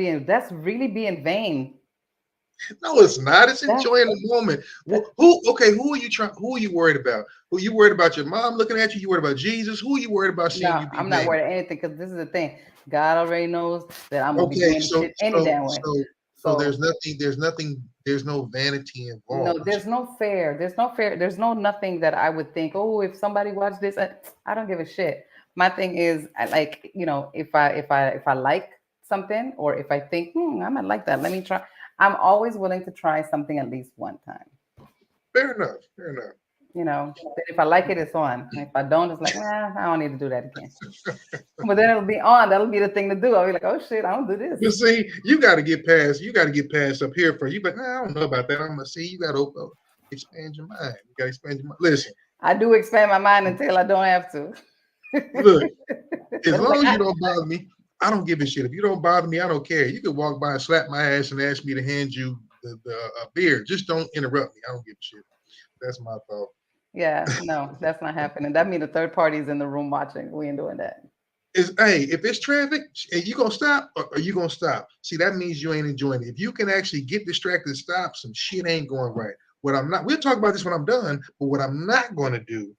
really being vain. No, it's not. It's enjoying the moment. Who are you worried about? Who you worried about your mom looking at you? You worried about Jesus? Who are you worried about seeing you be I'm not worried about anything because this is the thing. God already knows that I'm gonna be doing shit any damn way. So there's no vanity involved. No, there's no fear. There's no nothing that I would think, oh, if somebody watched this, I don't give a shit. My thing is, if I like something or if I think, I might like that, let me try. I'm always willing to try something at least one time. Fair enough. Fair enough. You know, if I like it, it's on. If I don't, it's like, nah, I don't need to do that again. But then it'll be on. That'll be the thing to do. I'll be like, oh shit, I don't do this. You see, you got to get past. You got to get past up here for you. But nah, I don't know about that. I'm gonna see. You got to expand your mind. You got to expand your mind. Listen, I do expand my mind until I don't have to. look, as long as you don't bother me, I don't give a shit. If you don't bother me, I don't care. You could walk by and slap my ass and ask me to hand you a beer. Just don't interrupt me. I don't give a shit. That's my thought. Yeah, no, that's not happening. That means the third party is in the room watching. We ain't doing that. Hey, if it's traffic, are you gonna stop or are you gonna stop? See, that means you ain't enjoying it. If you can actually get distracted and stop, some shit ain't going right. What I'm not, we'll talk about this when I'm done, but what I'm not gonna do,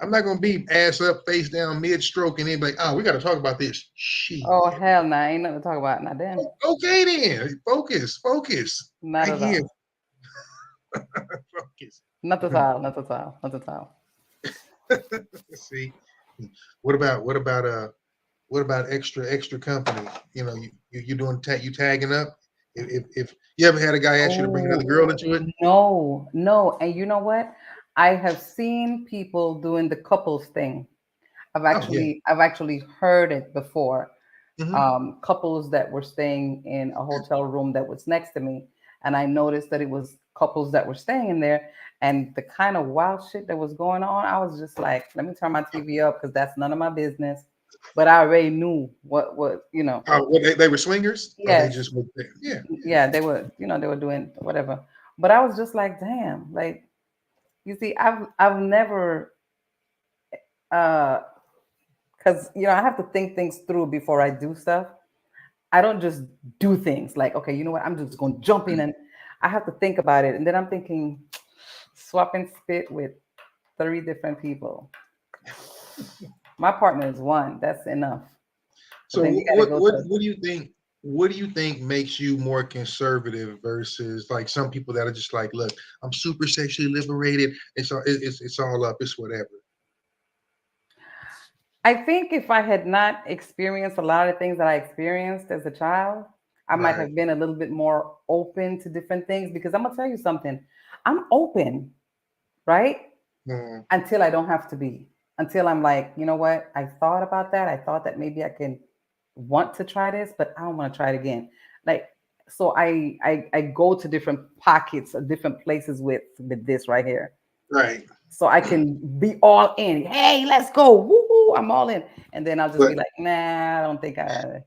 I'm not gonna be ass up, face down, mid-stroke, and then be like, oh, we gotta talk about this. Shit. Oh hell no, ain't nothing to talk about. Not then. Okay then. Focus. Not at all. Focus. Not at all. Not at all. Not at all. See, what about extra company? You know, you doing you tagging up. If you ever had a guy ask you to bring another girl into it? No. And you know what? I have seen people doing the couples thing. I've actually heard it before. Mm-hmm. Couples that were staying in a hotel room that was next to me, and I noticed that it was couples that were staying in there, and the kind of wild shit that was going on, I was just like, let me turn my TV up because that's none of my business. But I already knew what you know. They were swingers? Yeah. They just were there? Yeah. Yeah, they were, they were doing whatever. But I was just like, damn, like, you see, I've never because I have to think things through before I do stuff. I don't just do things like, okay, you know what, I'm just going to jump in, and I have to think about it. And then I'm thinking, swap and spit with 3 different people. My partner is 1. That's enough. So what do you think? What do you think makes you more conservative versus like some people that are just like, look, I'm super sexually liberated. It's all up. It's whatever. I think if I had not experienced a lot of things that I experienced as a child, I might have been a little bit more open to different things, because I'm gonna tell you something. I'm open, right? Mm. Until I don't have to be. Until I'm like, you know what? I thought about that. I thought that maybe I can want to try this, but I don't want to try it again. Like, so I go to different pockets or different places with this right here. Right. So I can be all in. Hey, let's go. Woo-hoo, I'm all in. And then I'll just be like, nah, I don't think I.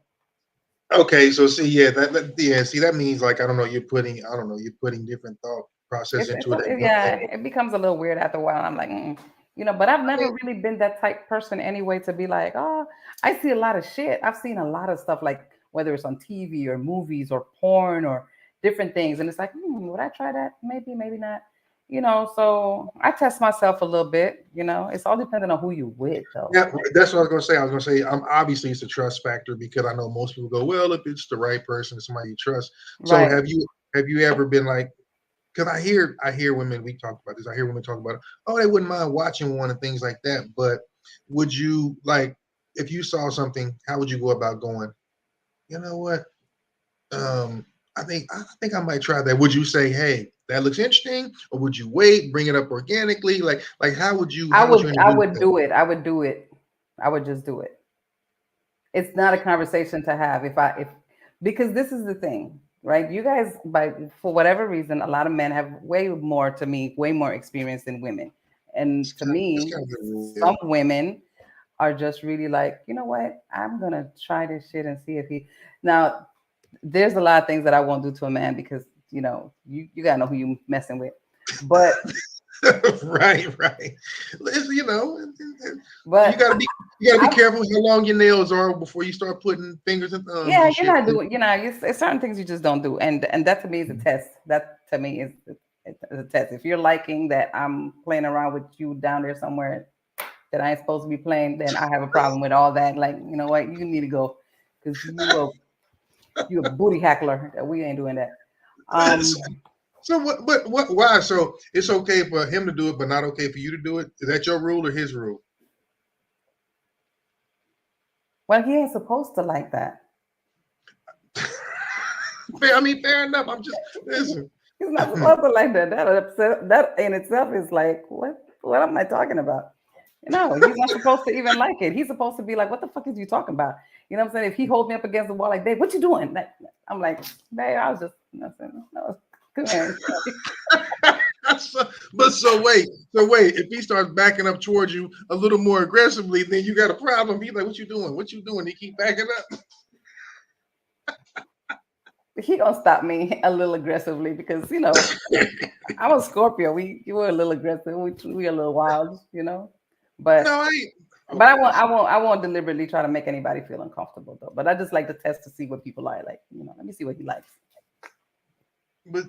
Okay, so see, see, that means like, I don't know, you're putting different thought process into it. Yeah, it becomes a little weird after a while. I'm like, but I've never really been that type person anyway to be like, oh, I see a lot of shit. I've seen a lot of stuff, like whether it's on TV or movies or porn or different things. And it's like, would I try that? Maybe, maybe not. So I test myself a little bit, it's all dependent on who you with though. Yeah, that's what I was going to say. I was going to say, obviously it's a trust factor, because I know most people go, well, if it's the right person, somebody you trust. So Right. have you ever been like, because I hear women, we talk about this, I hear women talk about it, oh, they wouldn't mind watching one and things like that. But would you, like, if you saw something, how would you go about going, you know what? I think I might try that. Would you say, hey, that looks interesting, or would you wait, bring it up organically? Like how would you? I would do it. I would do it. I would just do it. It's not a conversation to have because this is the thing, right? You guys, for whatever reason, a lot of men have way more experience than women. And to me, some women are just really like, you know what? I'm going to try this shit and see if now there's a lot of things that I won't do to a man, because, you got to know who you messing with. But right. But you gotta be careful how long your nails are before you start putting fingers and thumbs. Yeah, you're not doing. It's certain things you just don't do, and that to me is a test. That to me is a test. If you're liking that I'm playing around with you down there somewhere that I ain't supposed to be playing, then I have a problem with all that. Like, you know what, you need to go, because you're a booty hackler. We ain't doing that. So what? But what? Why? So it's okay for him to do it, but not okay for you to do it? Is that your rule or his rule? Well, he ain't supposed to like that. I mean, fair enough. I'm just listen. He's not supposed to like that. That in itself is like, what am I talking about? No, he's not supposed to even like it. He's supposed to be like, what the fuck is you talking about? You know what I'm saying? If he holds me up against the wall like, babe, what you doing? I'm like, babe, I was just, no, come here. So wait, if he starts backing up towards you a little more aggressively, then you got a problem. He's like, what you doing? What you doing? He keep backing up. He gonna stop me a little aggressively because I'm a Scorpio. You were a little aggressive. We a little wild, But no, I won't deliberately try to make anybody feel uncomfortable though. But I just like to test to see what people are like. Let me see what he likes. But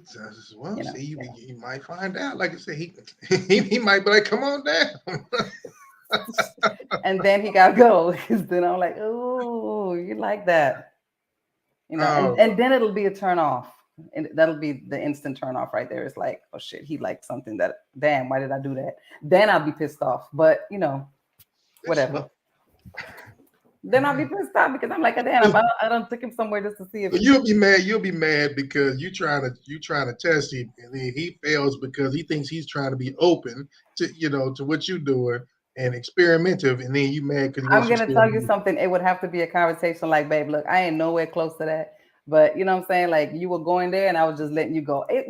see, you might find out. Like I said, he might be like, come on down. And then he gotta go because then I'm like, oh, you like that. And then it'll be a turn off. And that'll be the instant turn off right there. It's like, oh shit, he liked something that, damn, why did I do that? Then I'll be pissed off. But whatever. Then I'll be pissed off because I'm like, damn, I don't took him somewhere just to see if you'll be mad. You'll be mad because you trying to test him, and then he fails because he thinks he's trying to be open to to what you're doing and experimentative, and then you mad because I'm gonna tell you something. It would have to be a conversation like, babe, look, I ain't nowhere close to that. But you know what I'm saying? Like you were going there and I was just letting you go. It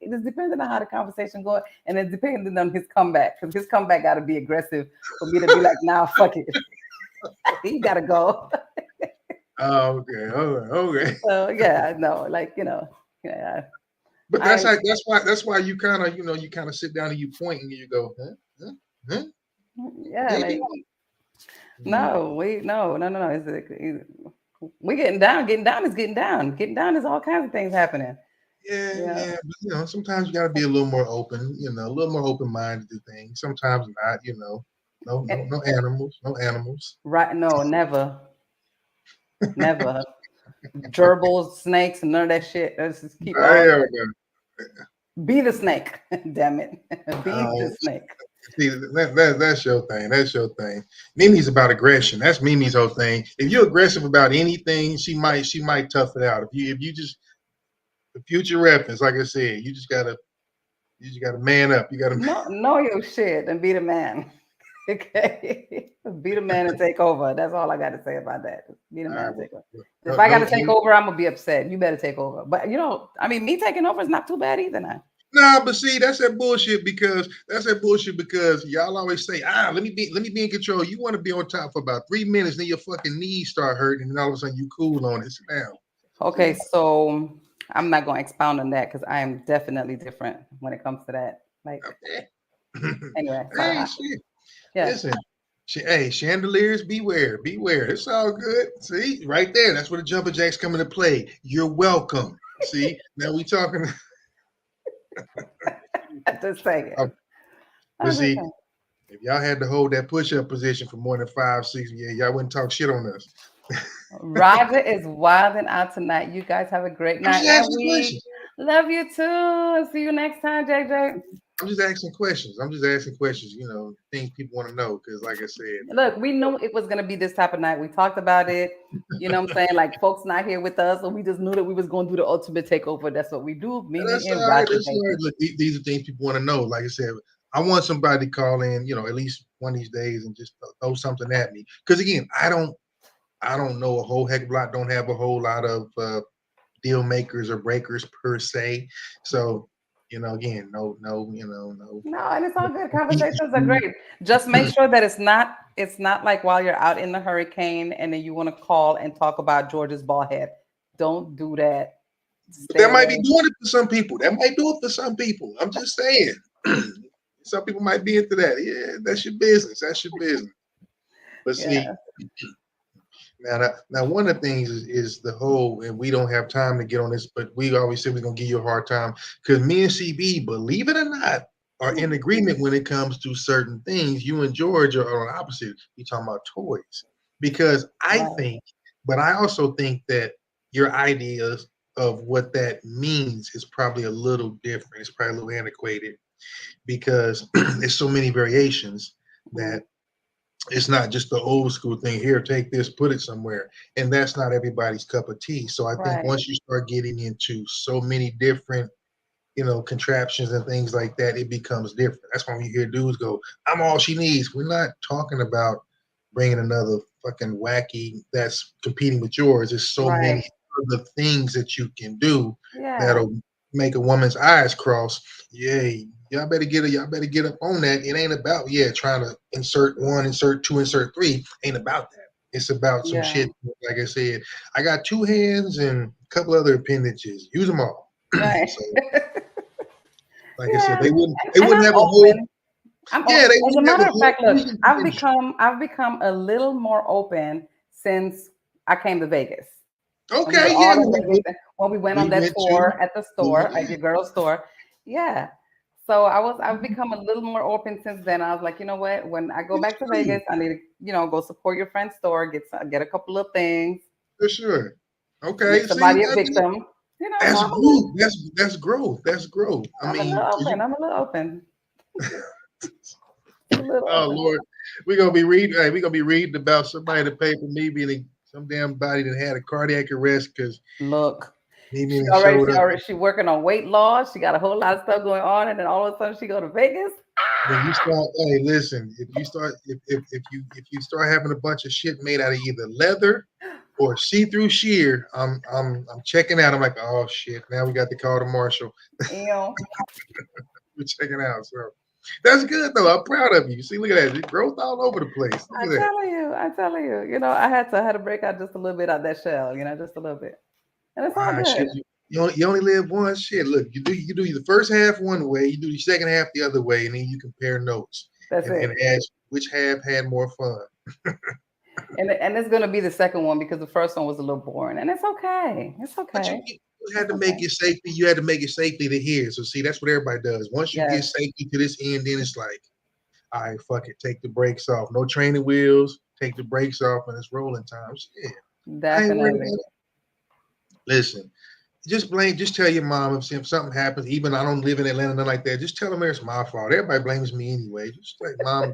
is depending on how the conversation goes, and it's depending on his comeback, because his comeback gotta be aggressive for me to be like, nah, fuck it. He gotta go. Oh, okay. So yeah, no, like yeah. But that's why you kind of sit down and you point and you go, huh? Yeah, like, no. We getting down. Getting down is getting down. Getting down is all kinds of things happening. Yeah. But, sometimes you got to be a little more open. A little more open-minded to things. Sometimes not. No animals. Right? No, never. Gerbils, snakes, and none of that shit. Let's just keep on. Be the snake. Damn it. Be the snake. See, that's your thing. That's your thing. Mimi's about aggression. That's Mimi's whole thing. If you're aggressive about anything, she might tough it out. If you just, the future reference, like I said, you just gotta man up. You gotta know your shit and be the man. Okay, be the man and take over. That's all I got to say about that. Be the man and take over. If I got to take over, I'm gonna be upset. You better take over. But me taking over is not too bad either now. No, but see, that's that bullshit because y'all always say, let me be in control. You want to be on top for about 3 minutes, then your fucking knees start hurting, and all of a sudden you cool on it. Sit down. Okay, so I'm not gonna expound on that because I am definitely different when it comes to that. Like, anyway. Yeah. Listen, chandeliers, beware. It's all good. See, right there. That's where the jumper jacks come into play. You're welcome. See, now we talking. Just saying. But see, if y'all had to hold that push-up position for more than 5, 6 years, y'all wouldn't talk shit on us. Roger is wilding out tonight. You guys have a great night. Love you too. See you next time, JJ. I'm just asking questions. Things people want to know. Because like I said, look, we knew it was going to be this type of night. We talked about it. You know what I'm saying? Like, folks not here with us, so we just knew that we was going to do the ultimate takeover. That's what we do. That's all right. Look, these are things people want to know. Like I said, I want somebody to call in, at least one of these days and just throw something at me. Because again, I don't know a whole heck of a lot. Don't have a whole lot of deal makers or breakers per se. So. Again, no. No, and it's all good. Conversations are great. Just make sure that it's not like while you're out in the hurricane and then you want to call and talk about George's bald head. Don't do that. That might be doing it for some people. That might do it for some people. I'm just saying. Some people might be into that. Yeah, that's your business. But see, now one of the things is the whole, and we don't have time to get on this, but we always say we're gonna give you a hard time because me and CB, believe it or not, are in agreement when it comes to certain things. You and George are on opposite. We talking about toys because I also think that your ideas of what that means is probably a little different. It's probably a little antiquated because there's so many variations that. It's not just the old school thing. Here, take this, put it somewhere. And that's not everybody's cup of tea. So I think once you start getting into so many different contraptions and things like that, it becomes different. That's when you hear dudes go, "I'm all she needs." We're not talking about bringing another fucking wacky that's competing with yours. There's so many other things that you can do that'll make a woman's eyes cross. Yeah, y'all better get up on that. It ain't about trying to insert 1, insert 2, insert 3. Ain't about that. It's about some shit. Like I said, I got 2 hands and a couple other appendages. Use them all. Right. So, like I said, they wouldn't have a whole. As a matter of fact, look, I've become a little more open since I came to Vegas. Okay, when we went on that tour at the store, at your girl's store, So I've become a little more open since then. I was like, you know what? When I go back to Vegas, I need to, go support your friend's store, get a couple of things. For sure. Okay. Make somebody a victim. That's growth. That's growth. That's growth. I'm a little open. Lord, we're gonna be reading about somebody that paid for me being some damn body that had a cardiac arrest because she working on weight loss. She got a whole lot of stuff going on, and then all of a sudden she go to Vegas. When you start, hey, listen, if you start having a bunch of shit made out of either leather or see-through sheer, I'm checking out. I'm like, oh shit, now we got to call the marshal. We're checking out. So that's good though. I'm proud of you. See, look at that. Growth all over the place. I'm telling you. I had to break out just a little bit out that shell, just a little bit. And it's all good. Shit, you only live once. Shit, look, you do the first half one way, you do the second half the other way, and then you compare notes. And ask which half had more fun. and it's gonna be the second one because the first one was a little boring, and it's okay. It's okay. But you had to make it safely. You had to make it safely to hear. So see, that's what everybody does. Once you get safety to this end, then it's like, all right, fuck it, take the brakes off. No training wheels. Take the brakes off, and it's rolling time. Shit. Definitely. Listen, just tell your mom if something happens, even I don't live in Atlanta, nothing like that. Just tell them it's my fault. Everybody blames me anyway. Just like, Mom,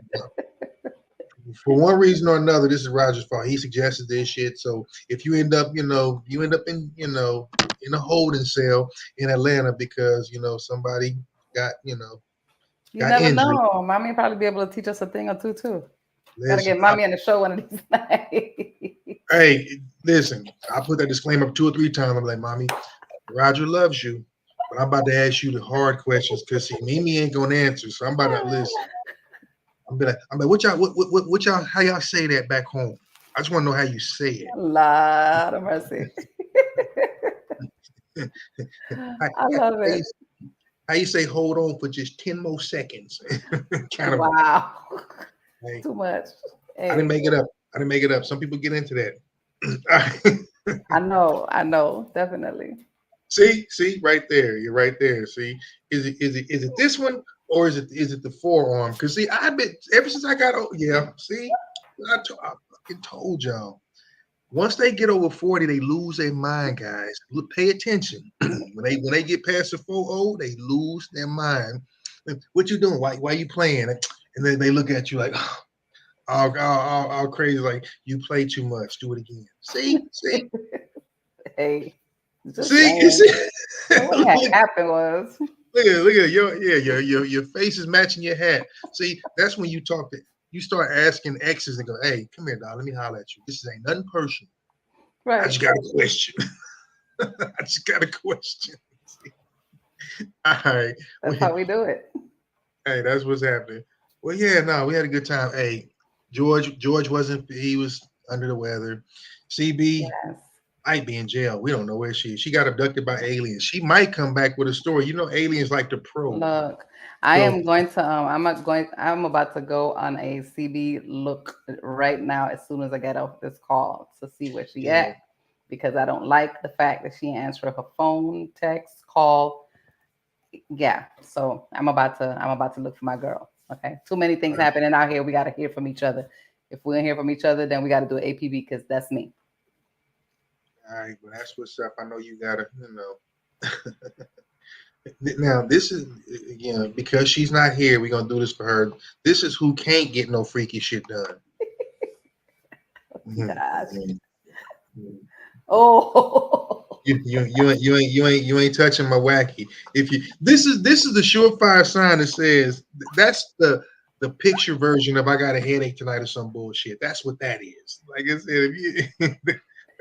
for one reason or another, this is Roger's fault. He suggested this shit. So if you end up, in a holding cell in Atlanta because, somebody got, you never injured. know. Mommy will probably be able to teach us a thing or two too. Gotta get mommy on the show one of these nights. Hey, listen, I put that disclaimer up 2 or 3 times. I'm like, Mommy, Roger loves you, but I'm about to ask you the hard questions because Mimi ain't gonna answer. So I'm about to listen. I'm like, what y'all, how y'all say that back home? I just want to know how you say it. A lot of mercy. I love it. How you say hold on for just 10 more seconds? Wow. Hey, too much. Hey. I didn't make it up. Some people get into that. I know, definitely. See, right there. You're right there. See, is it this one or is it the forearm? Because see, I've been ever since I got see, I fucking told y'all. Once they get over 40, they lose their mind, guys. Look, pay attention. when they get past the 40, they lose their mind. What you doing? Why you playing? And then they look at you like, all crazy, like you play too much. Do it again. See. Hey. See. What had happened was. Look at your face is matching your hat. See, that's when you start asking exes and go, hey, come here, dog. Let me holler at you. This ain't nothing personal. Right. I just got a question. All right. That's how we do it. Hey, that's what's happening. Well, we had a good time. Hey, George he was under the weather. CB might be in jail. We don't know where she is. She got abducted by aliens. She might come back with a story. Aliens like to probe. Look, I'm about to go on a CB look right now as soon as I get off this call to see where she at, because I don't like the fact that she answered her phone, text, call. Yeah, so I'm about to look for my girl. Okay, too many things happening out here. We got to hear from each other. If we don't hear from each other, then we got to do an APB because that's me. All right, well, that's what's up. I know you gotta, Now, this is, because she's not here, we're going to do this for her. This is who can't get no freaky shit done. Gosh. Oh. You ain't touching my wacky. If you this is the surefire sign that says that's the picture version of I got a headache tonight or some bullshit. That's what that is. Like I said, if you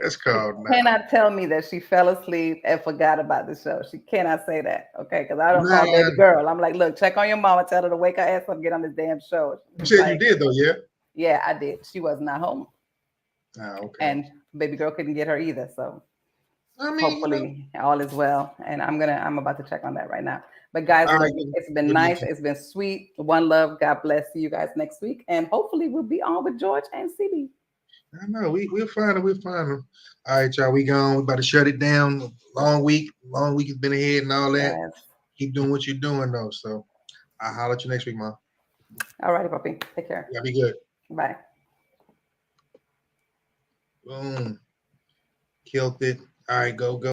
that's called now. Cannot tell me that she fell asleep and forgot about the show. She cannot say that, okay? Because I don't call Nah. baby girl. I'm like, look, check on your mama, tell her to wake her ass up and get on this damn show. You said Like, you did though, yeah? Yeah, I did. She was not home. Ah, okay. And baby girl couldn't get her either. So I mean, hopefully all is well. And I'm about to check on that right now. But guys, All right. it's been nice. It's been sweet. One love. God bless. See you guys next week. And hopefully we'll be on with George and CB. I know we'll find them. We'll find them. All right, y'all. We gone. We about to shut it down. Long week has been ahead and all that. Yes. Keep doing what you're doing though. So I'll holler at you next week, Mom. All righty, puppy. Take care. Y'all be good. Bye. Boom. Killed it. All right, go.